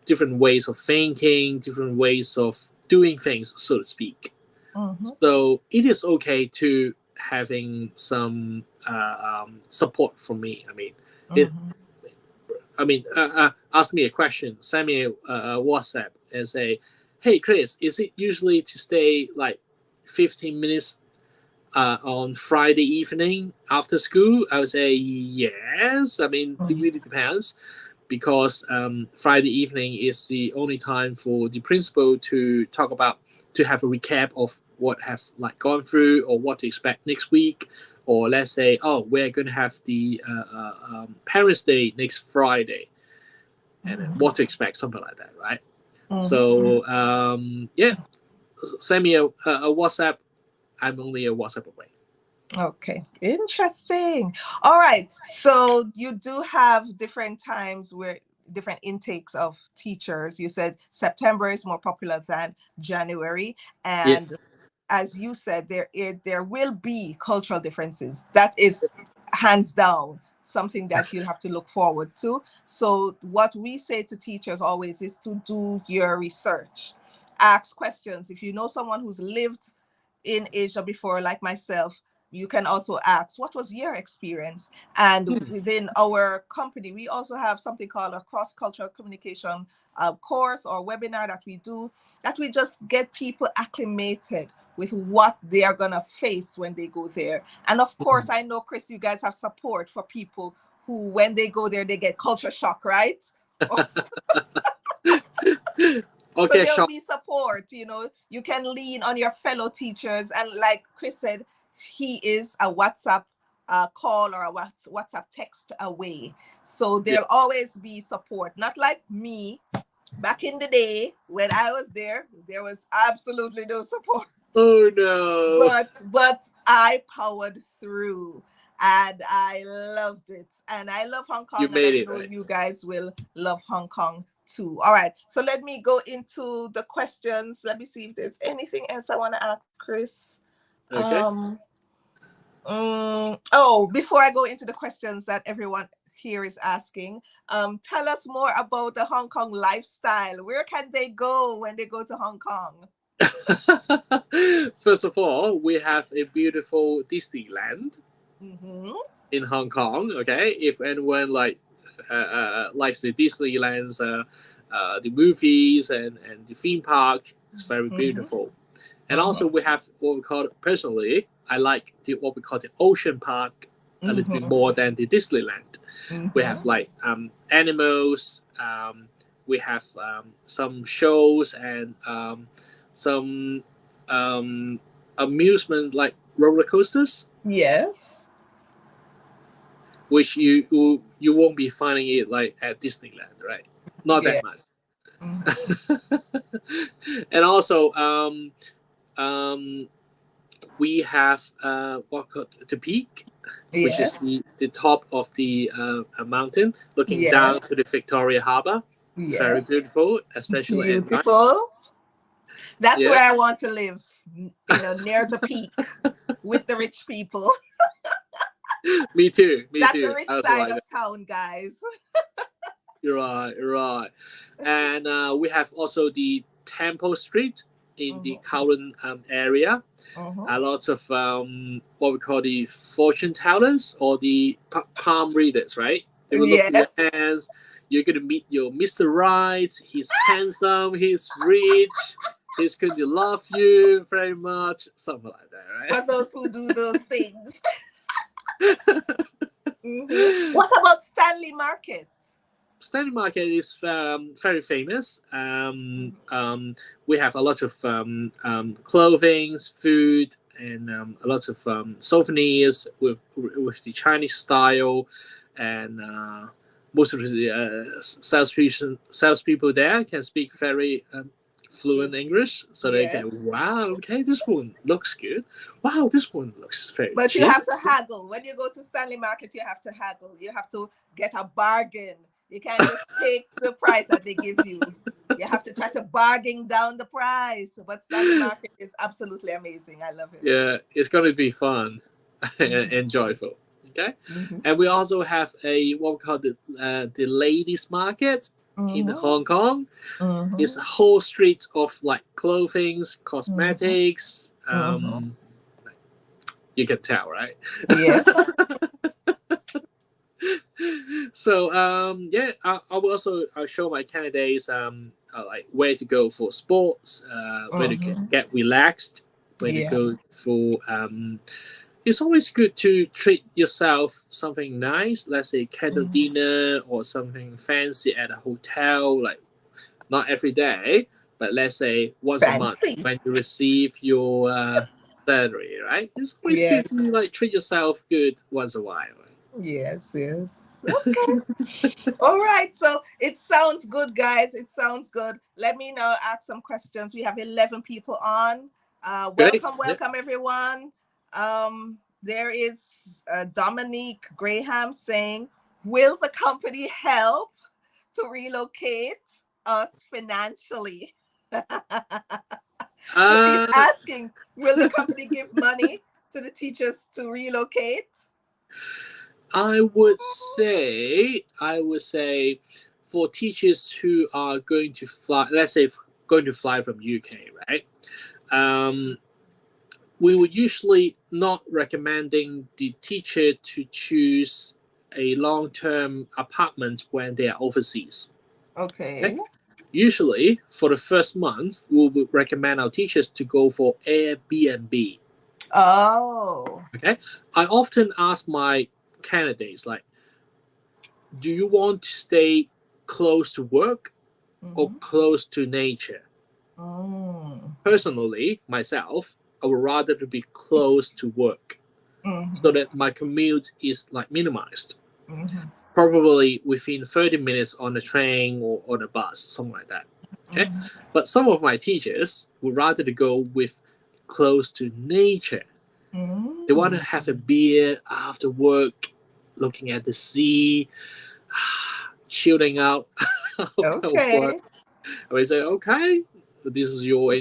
different ways of thinking, different ways of doing things, so to speak. Mm-hmm. So it is okay to having some support from me. It. Mm-hmm. Ask me a question, send me a WhatsApp and say, "Hey Chris, is it usually to stay like 15 minutes on Friday evening after school?" I would say yes. I mean, it really depends because Friday evening is the only time for the principal to talk about to have a recap of what have like gone through or what to expect next week. Or let's say, oh, we're going to have the Parents' Day next Friday, and then what to expect, something like that, right? Mm-hmm. So yeah, send me a WhatsApp. I'm only a WhatsApp away. Okay, interesting. All right, so you do have different times where different intakes of teachers. You said September is more popular than January, Yeah, and as you said, there will be cultural differences. That is hands down something that you have to look forward to. So what we say to teachers always is to do your research, ask questions. If you know someone who's lived in Asia before, like myself, you can also ask, what was your experience? And within our company, we also have something called a cross-cultural communication course or webinar that we do, that we just get people acclimated with what they are going to face when they go there. And of course, I know, Chris, you guys have support for people who, when they go there, they get culture shock, right? So Okay, there'll sure. be support, you can lean on your fellow teachers. And like Chris said, he is a WhatsApp call or a WhatsApp text away. So Yeah. there'll always be support. Not like me back in the day when I was there was absolutely no support. Oh no. But I powered through and I loved it. And I love Hong You Kong, and made I it, know right? you guys will love Hong Kong too. All right. So let me go into the questions. Let me see if there's anything else I want to ask Chris. Okay. Before I go into the questions that everyone here is asking, tell us more about the Hong Kong lifestyle. Where can they go when they go to Hong Kong? First of all, we have a beautiful Disneyland Mm-hmm. in Hong Kong. Okay, if anyone likes the Disneyland's the movies and the theme park, it's very Mm-hmm. beautiful. And also we have what we call, personally, I like what we call the Ocean Park a little bit Mm-hmm. more than the Disneyland. We have Mm-hmm. like animals. We have some shows and some amusement like roller coasters, Yes. which you won't be finding it like at Disneyland, right? Not Yeah. that much. Mm-hmm. And also um, we have what called the peak, which is Yes. the top of the mountain, looking Yes. down to the Victoria Harbour. Very Yes. beautiful, especially at night. Beautiful. That's Yeah, where I want to live, near the peak with the rich people. me too. Me That's the too. rich I also side like of that. town, guys. You're right. You're right. And we have also the Temple Street in the Mm-hmm. Kowloon area. Mm-hmm. Lots of what we call the fortune tellers or the palm readers, right? They will look at your Yes. hands. You're gonna meet your Mr. Right. He's handsome. He's rich. He's going to love you very much. Something like For that, those who do those things. right? What about Stanley Market? Stanley Market is very famous. We have a lot of clothing, food, and a lot of souvenirs with the Chinese style. And most of the salespeople there can speak very fluent English, so they can, Yes. wow, okay, this one looks good. Wow, this one looks very But you cheap. have to haggle. When you go to Stanley Market, you have to haggle. You have to get a bargain. You can't just take the price that they give you. You have to try to bargain down the price. But Stanley Market is absolutely amazing. I love it. Yeah, it's going to be fun Mm-hmm. and joyful. Okay, Mm-hmm. and we also have a what we call the ladies market in Mm-hmm. Hong Kong. It's Mm-hmm. a whole street of like clothing, Mm-hmm. cosmetics. Mm-hmm. You can tell, right? Yes. So yeah, I will also show my candidates like where to go for sports, where to Mm-hmm. get relaxed, where to Yeah. go for it's always good to treat yourself something nice, let's say candle Mm-hmm. dinner or something fancy at a hotel, like not every day, but let's say once a month Fancy. when you receive your salary, right? It's always Yeah. good to like treat yourself good once a while. Yes. Yes. Okay. All right. So it sounds good, guys. It sounds good. Let me now ask some questions. We have 11 people on. Great. Welcome, Yeah. welcome, everyone. There is Dominique Graham saying, will the company help to relocate us financially? So she's Uh, asking, will the company give money to the teachers to relocate? I would say, for teachers who are going to fly, let's say going to fly from UK, right? Um, we would usually not recommending the teacher to choose a long-term apartment when they are overseas. Okay. Okay. Usually, for the first month, we would recommend our teachers to go for Airbnb. Oh. Okay. I often ask my candidates, like, do you want to stay close to work or Mm-hmm. close to nature? Mm. Personally, myself, I would rather to be close to work so Mm-hmm. that my commute is like minimized. Mm-hmm. Probably within 30 minutes on the train or on a bus, something like that. Okay. Mm-hmm. But some of my teachers would rather to go with close to nature. They want to Mm. have a beer after work, looking at the sea, chilling out after work. Okay. And we say, okay, this is your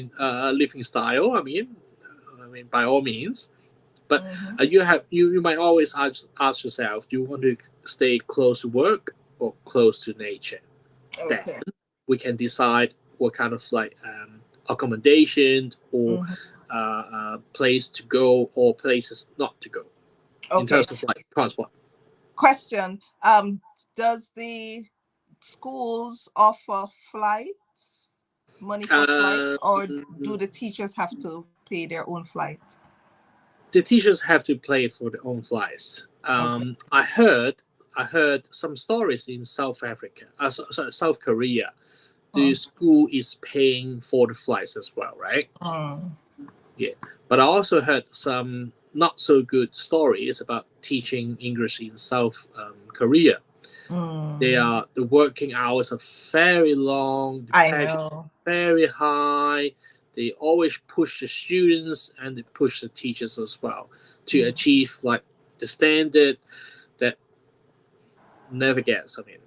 living style. I mean, by all means. But Mm-hmm. you might always ask yourself, do you want to stay close to work or close to nature? Then Okay. we can decide what kind of like accommodation or Mm-hmm. place to go or places not to go in Okay. terms of like transport. Question. Does the schools offer flights, money for Um, flights, or do the teachers have to pay their own flight? the teachers have to pay for their own flights. Okay. I heard some stories in South Africa, sorry, South Korea. The school is paying for the flights as well, right? Mm. Yeah. But I also heard some not so good stories about teaching English in South Korea. Mm. The working hours are very long, the I pressure is know. very high. They always push the students and they push the teachers as well to Mm. achieve like the standard that never gets. I mean,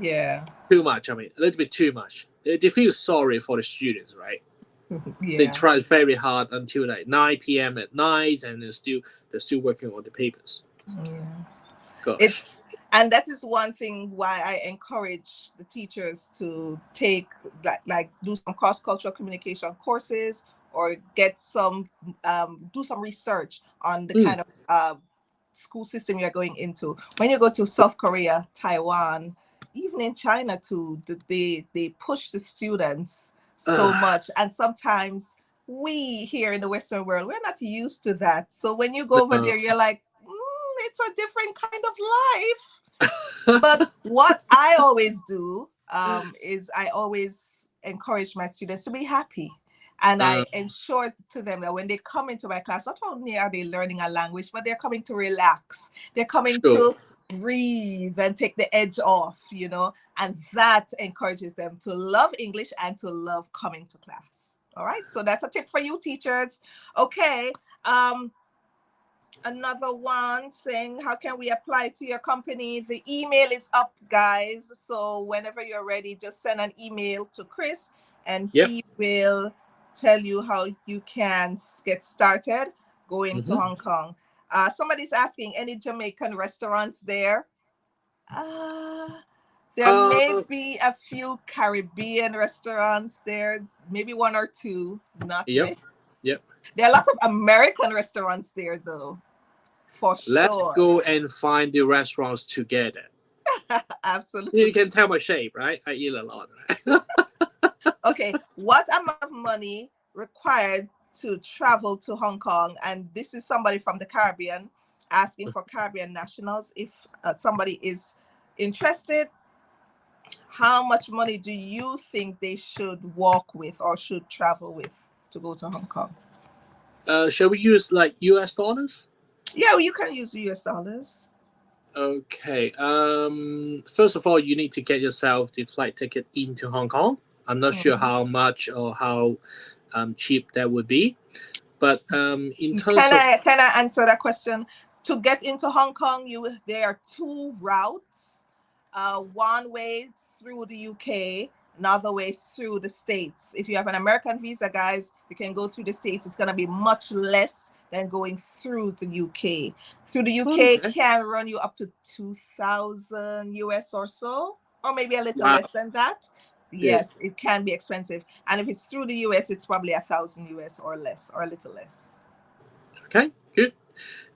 Yeah. too much. I mean, a little bit too much. They feel sorry for the students, right? They Yeah. try very hard until like 9 p.m. at night, and they're still working on the papers. Yeah. Gosh. It's and that is one thing why I encourage the teachers to take like do some cross-cultural communication courses or get some do some research on the Mm. kind of school system you're going into. When you go to South Korea, Taiwan, even in China too, they push the students so Uh, much, and sometimes we here in the Western world, we're not used to that. So when you go over no. there, you're like, it's a different kind of life. But what I always do is I always encourage my students to be happy. And uh, I ensure to them that when they come into my class, not only are they learning a language, but they're coming to relax. They're coming sure. to breathe and take the edge off, and that encourages them to love English and to love coming to class. All right. So that's a tip for you, teachers. Okay. Another one saying, how can we apply to your company? The email is up, guys. So whenever you're ready, just send an email to Chris and Yep. he will tell you how you can get started going to Mm-hmm. Hong Kong. Somebody's asking, any Jamaican restaurants there? Uh, there may Uh, be a few Caribbean restaurants there, maybe one or two, not yep. many. Yep. There are lots of American restaurants there, though. For Let's sure. go and find the restaurants together. You Absolutely. can tell my shape, right? I eat a lot, right? Okay. What amount of money required to travel to Hong Kong? And this is somebody from the Caribbean asking for Caribbean nationals. If somebody is interested, how much money do you think they should walk with or should travel with to go to Hong Kong? Shall we use like US dollars? Yeah, well, you can use US dollars. Okay. First of all, you need to get yourself the flight ticket into Hong Kong. I'm not sure Mhm. how much or how cheap that would be, but in terms Can of I answer that question? To get into Hong Kong, there are two routes. One way through the UK, another way through the States. If you have an American visa, guys, you can go through the States. It's going to be much less than going through the UK. Through the UK Okay. can run you up to 2,000 US or so, or maybe a little Wow. less than that. Good. Yes, it can be expensive. And if it's through the US, it's probably 1,000 US or less, or a little less. Okay. Good.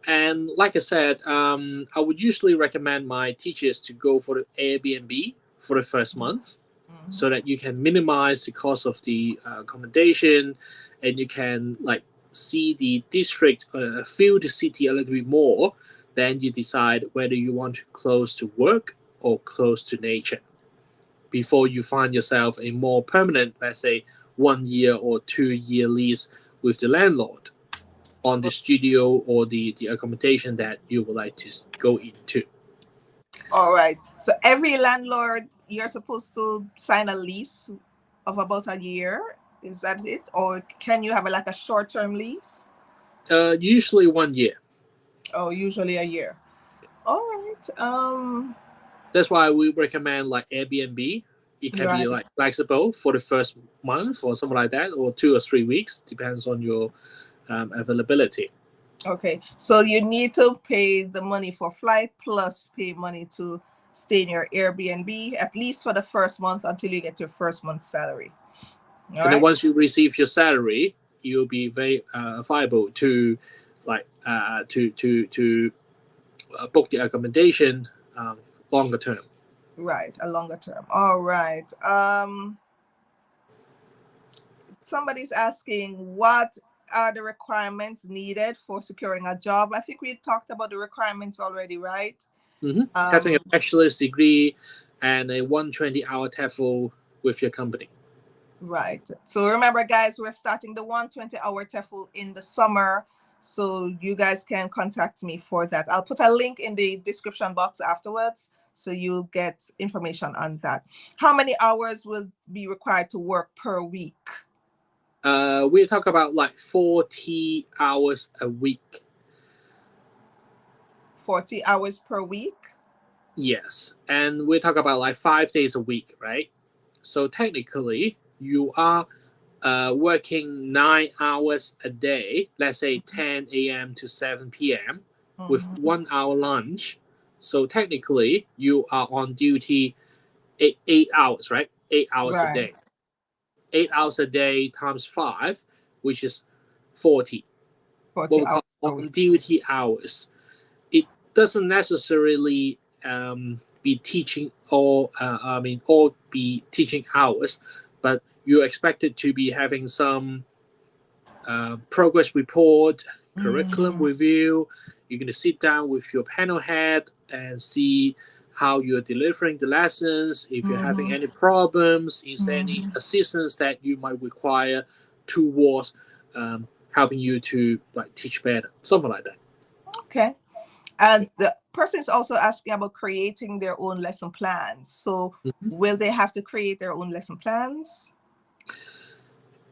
And like I said, I would usually recommend my teachers to go for the Airbnb for the first month, Mhm. so that you can minimize the cost of the accommodation, and you can like see the district, feel the city a little bit more. Then you decide whether you want to close to work or close to nature before you find yourself a more permanent, let's say 1 year or 2 year lease with the landlord on the studio or the accommodation that you would like to go into. All right. So every landlord, you're supposed to sign a lease of about a year. Is that it? Or can you have like a short-term lease? Usually 1 year. Oh, usually a year. All right. That's why we recommend like Airbnb. It can be Right. like flexible for the first month or something like that, or 2 or 3 weeks, depends on your availability. Okay. So you need to pay the money for flight plus pay money to stay in your Airbnb at least for the first month until you get your first month's salary. All And then right. once you receive your salary, you'll be very viable to like to book the accommodation longer term. Right. A longer term. All right. Somebody's asking what are the requirements needed for securing a job. I think we talked about the requirements already, right? Having a bachelor's degree and a 120-hour TEFL with your company. Right. So remember, guys, we're starting the 120-hour TEFL in the summer. So you guys can contact me for that. I'll put a link in the description box afterwards, so you'll get information on that. How many hours will be required to work per week? We talk about like 40 hours a week. 40 hours per week? Yes. And we talk about like 5 days a week, right? So technically, you are working 9 hours a day, let's say 10 a.m. to 7 p.m., with 1 hour lunch. So technically, you are on duty 8 hours, right? 8 hours a Right. day. 8 hours a day times 5, which is 40. 40 What we hours call per on week. duty hours. It doesn't necessarily be teaching all all be teaching hours, but you're expected to be having some progress report, curriculum review. You're going to sit down with your panel head and see how you're delivering the lessons. If you're having any problems, is there any assistance that you might require towards helping you to like teach better, something like that. Okay. And the person is also asking about creating their own lesson plans. So will they have to create their own lesson plans?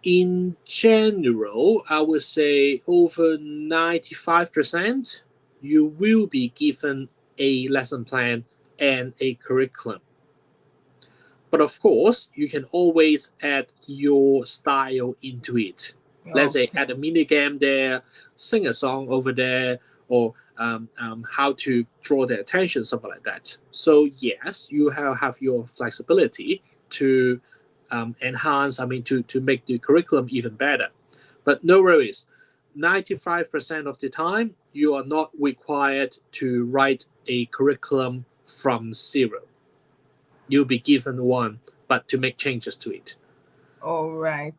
In general, I would say over 95%, you will be given a lesson plan and a curriculum. But of course, you can always add your style into it. Let's say add a mini game there, sing a song over there, or how to draw their attention, something like that. So yes, you have your flexibility to enhance, to make the curriculum even better. But no worries, 95% of the time, you are not required to write a curriculum from zero. You'll be given one, but to make changes to it. All right.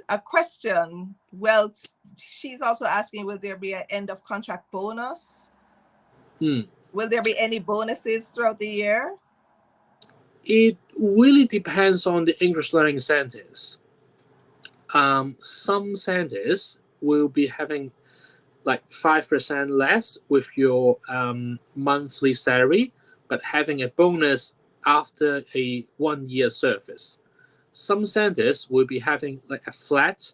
A question. Well, she's also asking, will there be an end of contract bonus? Will there be any bonuses throughout the year? It really depends on the English learning centers. Some centers will be having like 5% less with your monthly salary, but having a bonus after a 1 year service. Some centers will be having like a flat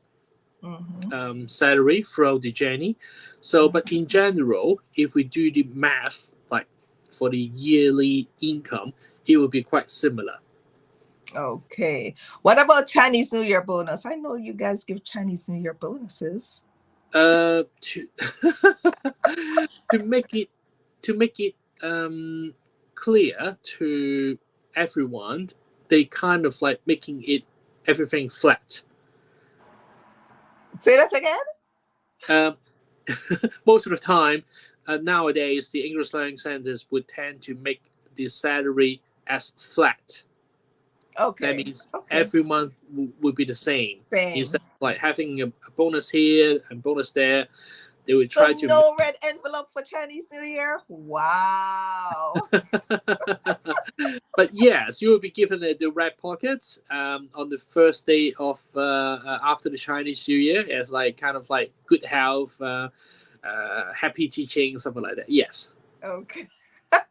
salary throughout the journey. So, but in general, if we do the math, like for the yearly income, it will be quite similar. Okay. What about Chinese New Year bonus? I know you guys give Chinese New Year bonuses. To to make it clear to everyone, they kind of like making it everything flat. Say that again? Um, Most of the time, nowadays, the English learning centers would tend to make the salary as flat. That Okay. means Okay. every month would be the same. Instead Same. of like having a bonus here and bonus there, they would So try to. no red envelope for Chinese New Year? Wow. But yes, you will be given the red pockets on the first day of after the Chinese New Year as like kind of like good health, happy teaching, something like that. Yes, Okay. and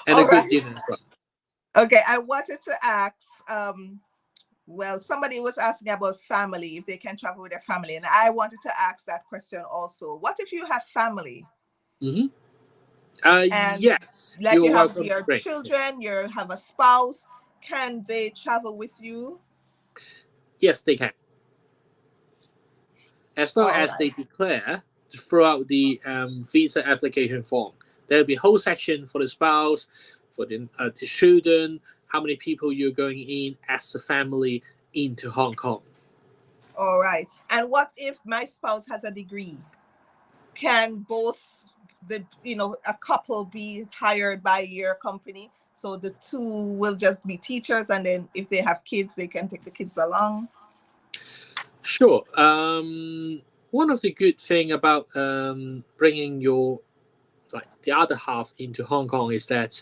a All good right. dinner as well. Okay. I wanted to ask, well, somebody was asking about family, if they can travel with their family. And I wanted to ask that question also. What if you have family Hmm. and Yes, like you're you have welcome to your bring. children, you have a spouse, can they travel with you? Yes, they can, as long All as they right. declare throughout the visa application form. There'll be a whole section for the spouse, for the children, how many people you're going in as a family into Hong Kong. All right. And what if my spouse has a degree? Can both a couple be hired by your company? So the two will just be teachers, and then if they have kids, they can take the kids along. Sure. One of the good thing about bringing your like the other half into Hong Kong is that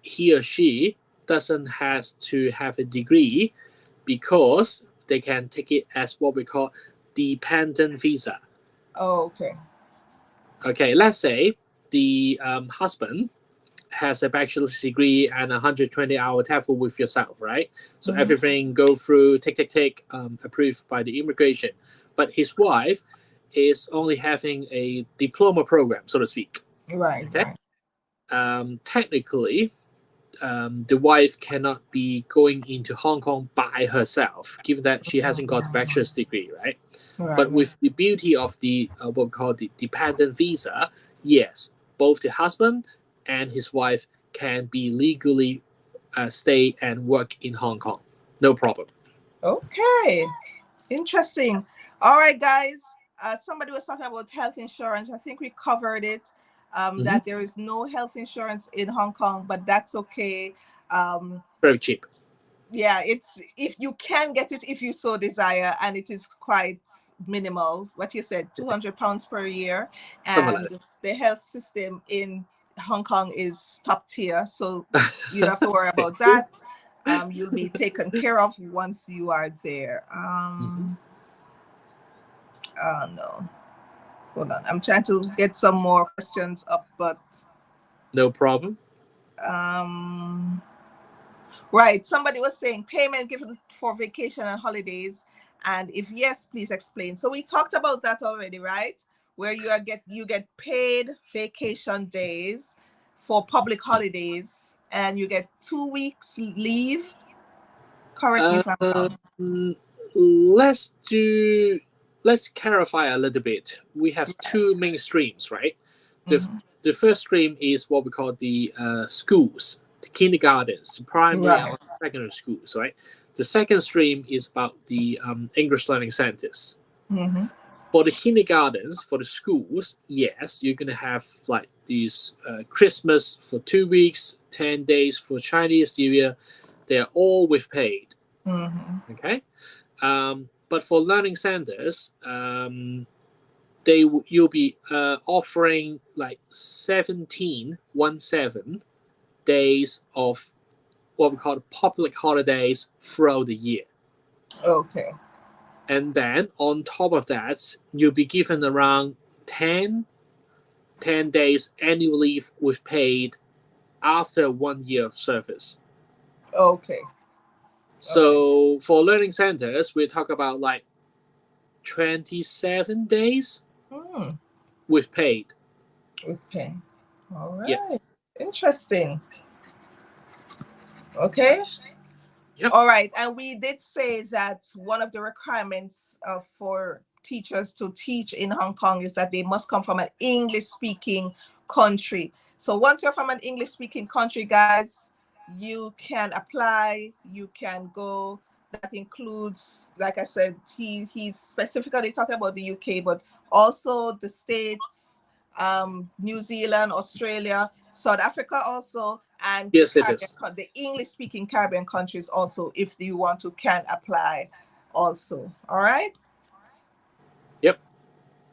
he or she doesn't has to have a degree because they can take it as what we call dependent visa. Oh, okay. Okay, let's say the husband has a bachelor's degree and 120-hour TEFL with yourself, right? So Mhm. everything go through, tick, approved by the immigration. But his wife is only having a diploma program, so to speak. Right, Okay. right. Technically, the wife cannot be going into Hong Kong by herself, given that she hasn't got a bachelor's degree, right? Right, But right. with the beauty of the what we call the dependent visa, yes, both the husband and his wife can be legally stay and work in Hong Kong, no problem. Okay. Interesting. All right, guys. Somebody was talking about health insurance. I think we covered it. Hmm. That there is no health insurance in Hong Kong, but that's okay. Um, Very cheap, yeah, it's if you can get it if you so desire, and it is quite minimal. What you said, £200 per year, something like and the health system in Hong Kong is top tier, so you don't have to that. worry Okay. about that. You'll be taken care of once you are there. Hmm. Oh no, hold on. I'm trying to get some more questions up, but No problem. um, right. Somebody was saying payment given for vacation and holidays, and if yes, please explain. So we talked about that already, right? Where you get paid vacation days for public holidays, and you get 2 weeks leave. Correct me if I'm wrong. Um, let's do. Let's clarify a little bit. We have Right. two main streams, right? The Mhm. the first stream is what we call the schools, the kindergartens, the primary Right. and secondary schools, right? The second stream is about the English learning centers. Hmm. For the kindergartens, for the schools, yes, you're gonna have like these Christmas for 2 weeks, 10 days for Chinese New Year. They're all with paid. Hmm. Okay. But for learning centers, you'll be offering like 17 days of what we call public holidays throughout the year. Okay. And then on top of that, you'll be given around 10, 10 days annual leave with paid after 1 year of service. Okay. Okay. So for learning centers, we talk about like 27 days Hmm. with paid. With pay. All Yeah. right. Interesting. Okay. Yep. All right. And we did say that one of the requirements for teachers to teach in Hong Kong is that they must come from an English speaking country. So once you're from an English speaking country, guys, you can apply, you can go. That includes, like I said, he's specifically talking about the UK, but also the States, New Zealand, Australia, South Africa also, and the Yes, it Caribbean, is. the English-speaking Caribbean countries also, if you want to, can apply also. All right. Yep.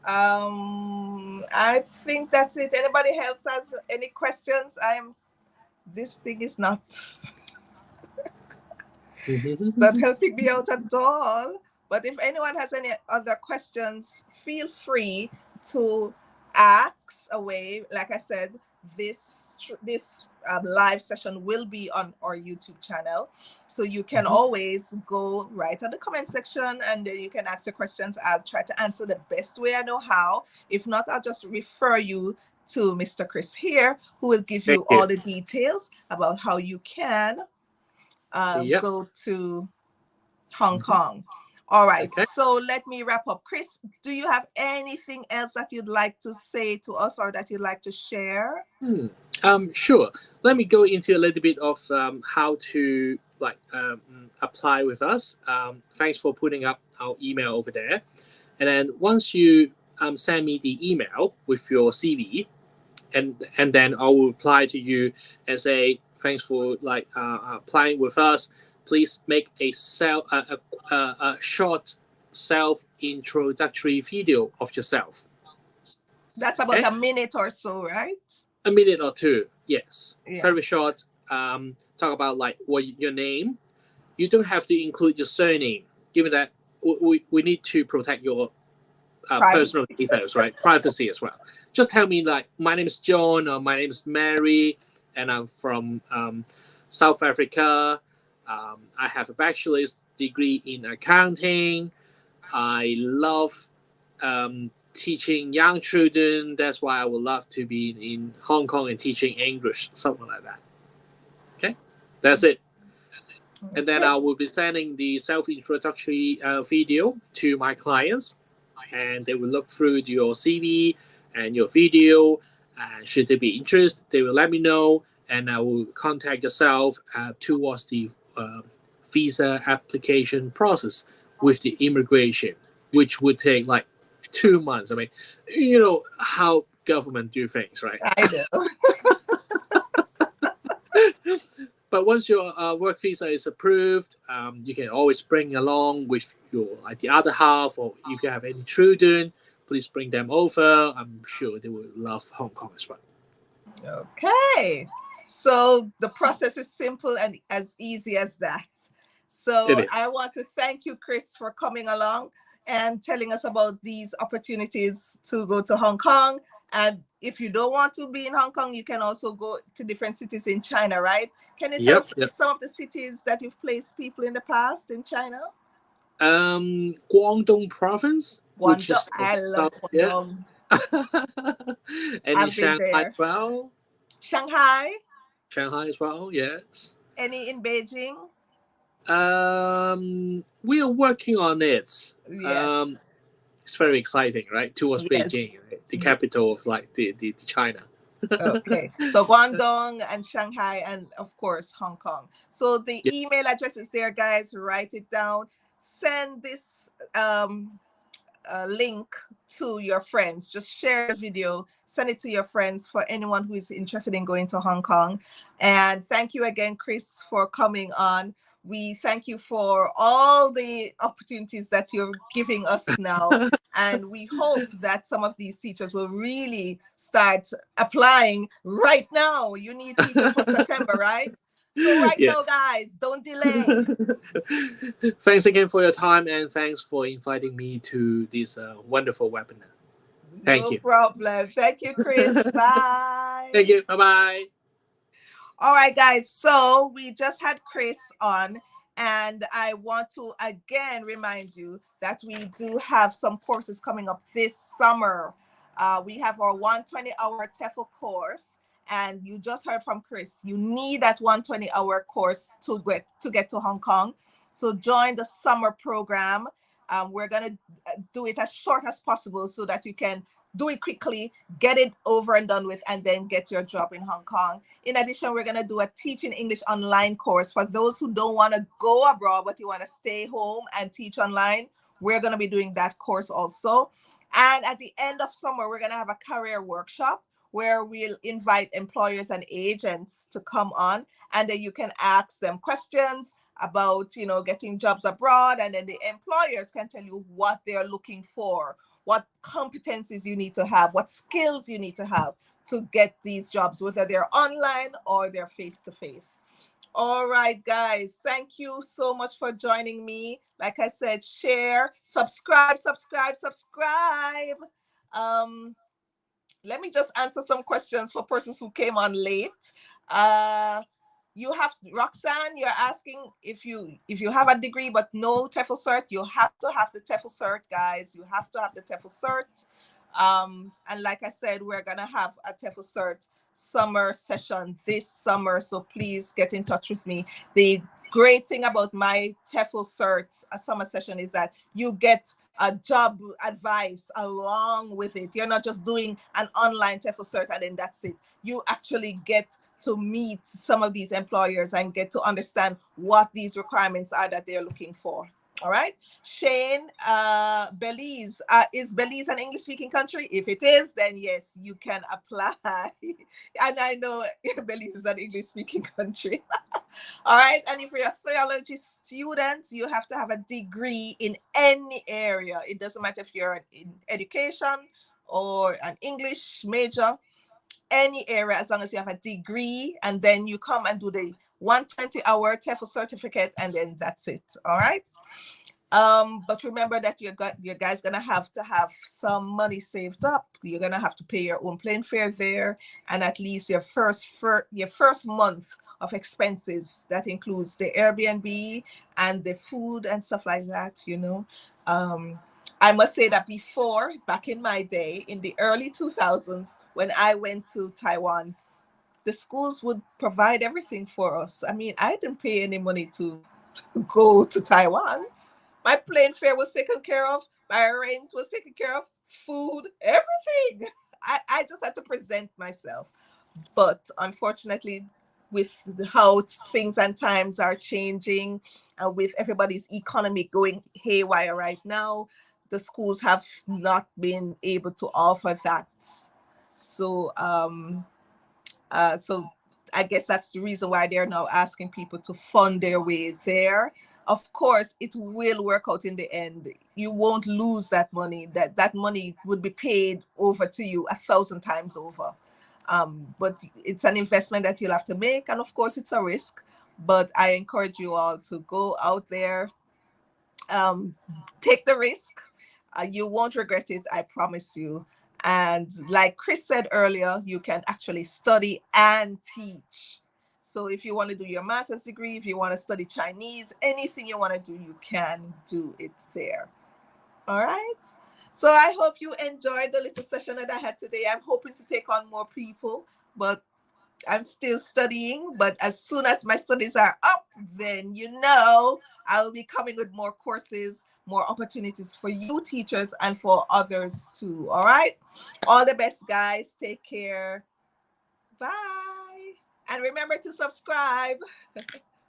I think that's it. Anybody else has any questions? This thing is not helping me out at all. But if anyone has any other questions, feel free to ask away. Like I said, this live session will be on our YouTube channel, so you can always go right on the comment section and then you can ask your questions. I'll try to answer the best way I know how. If not, I'll just refer you to Mr. Chris here, who will give Thank you you. all the details about how you can Yep. go to Hong Kong. All right, Okay. so let me wrap up. Chris, do you have anything else that you'd like to say to us or that you'd like to share? Sure. Let me go into a little bit of how to apply with us. Thanks for putting up our email over there. And then once you send me the email with your CV, and then I will reply to you and say thanks for applying with us. Please make a short self introductory video of yourself. That's about Okay, a minute or so, right? a minute or two. Yes, Yeah. very short. Talk about like what your name. You don't have to include your surname, given that we need to protect your personal Privacy. details, right? Privacy as well. Just tell me like my name is John or my name is Mary, and I'm from South Africa. I have a bachelor's degree in accounting. I love teaching young children. That's why I would love to be in Hong Kong and teaching English, something like that. Okay, that's it. And then Okay. I will be sending the self-introductory video to my clients, and they will look through your CV and your video. And should they be interested, they will let me know, and I will contact yourself towards the visa application process with the immigration, which would take like 2 months. I mean, you know how government do things, right? I know. But once your work visa is approved, you can always bring along with your like the other half, or if you have any children, please bring them over. I'm sure they will love Hong Kong as well. Okay. So the process is simple and as easy as that. It So is. I want to thank you, Chris, for coming along and telling us about these opportunities to go to Hong Kong. And if you don't want to be in Hong Kong, you can also go to different cities in China, right? Can you tell Yep. us Yep. some of the cities that you've placed people in the past in China? Guangdong province, which Guangdong. is I love south, yeah, Guangdong. and in I've been Shanghai as there. well. Shanghai. Shanghai as well, yes. Any in Beijing? We are working on it. Yes. It's very exciting, right? Towards Yes. Beijing, right? The capital of like the China. Okay. So Guangdong and Shanghai and of course Hong Kong. So the Yeah. email address is there, guys. Write it down. Send this link to your friends. Just share the video, send it to your friends for anyone who is interested in going to Hong Kong. And thank you again, Chris, for coming on. We thank you for all the opportunities that you're giving us now. And we hope that some of these teachers will really start applying right now. You need teachers for September, right? So right now, Yes. guys, don't delay. Thanks again for your time, and thanks for inviting me to this wonderful webinar. Thank No you. problem. Thank you, Chris. Bye. Thank you. Bye bye. All right, guys. So we just had Chris on, and I want to again remind you that we do have some courses coming up this summer. We have our 120-hour TEFL course, and you just heard from Chris, you need that 120-hour course to get to Hong Kong. So join the summer program. We're going to do it as short as possible so that you can do it quickly, get it over and done with, and then get your job in Hong Kong. In addition, we're going to do a Teaching English online course for those who don't want to go abroad, but you want to stay home and teach online. We're going to be doing that course also. And at the end of summer, we're going to have a career workshop where we'll invite employers and agents to come on, and then you can ask them questions about, getting jobs abroad, and then the employers can tell you what they're looking for, what competencies you need to have, what skills you need to have to get these jobs, whether they're online or they're face-to-face. All right, guys, thank you so much for joining me. Like I said, share, subscribe. Um, Let me just answer some questions for persons who came on late. You have Roxanne, you're asking if you have a degree but no TEFL cert, you have to have the TEFL cert, guys. You have to have the TEFL cert. And like I said, we're gonna have a TEFL cert summer session this summer, so please get in touch with me. The great thing about my TEFL cert summer session is that you get a job advice along with it. You're not just doing an online TEFL cert and then that's it. You actually get to meet some of these employers and get to understand what these requirements are that they're looking for. All right. Shane, Belize. Is Belize an English speaking country? If it is, then yes, you can apply. And I know Belize is an English speaking country. All right. And if you're a theology student, you have to have a degree in any area. It doesn't matter if you're in education or an English major, any area, as long as you have a degree, and then you come and do the 120-hour TEFL certificate, and then that's it. All right. But remember that you guys gonna have to have some money saved up. You're gonna have to pay your own plane fare there, and at least your first month of expenses. That includes the Airbnb and the food and stuff like that. I must say that before, back in my day, in the early 2000s, when I went to Taiwan, the schools would provide everything for us. I mean, I didn't pay any money to go to Taiwan. My plane fare was taken care of. My rent was taken care of. Food, everything. I just had to present myself. But unfortunately, with how things and times are changing, and with everybody's economy going haywire right now, the schools have not been able to offer that. So, so I guess that's the reason why they're now asking people to fund their way there. Of course, it will work out in the end. You won't lose that money. That money would be paid over to you 1,000 times over. But it's an investment that you'll have to make, and of course, it's a risk. But I encourage you all to go out there, um, take the risk. You won't regret it, I promise you. And like Chris said earlier, you can actually study and teach. So if you want to do your master's degree, if you want to study Chinese, anything you want to do, you can do it there. All right. So I hope you enjoyed the little session that I had today. I'm hoping to take on more people, but I'm still studying. But as soon as my studies are up, then I will be coming with more courses, more opportunities for you teachers and for others too. All right. All the best, guys. Take care. Bye. And remember to subscribe.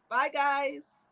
Bye, guys.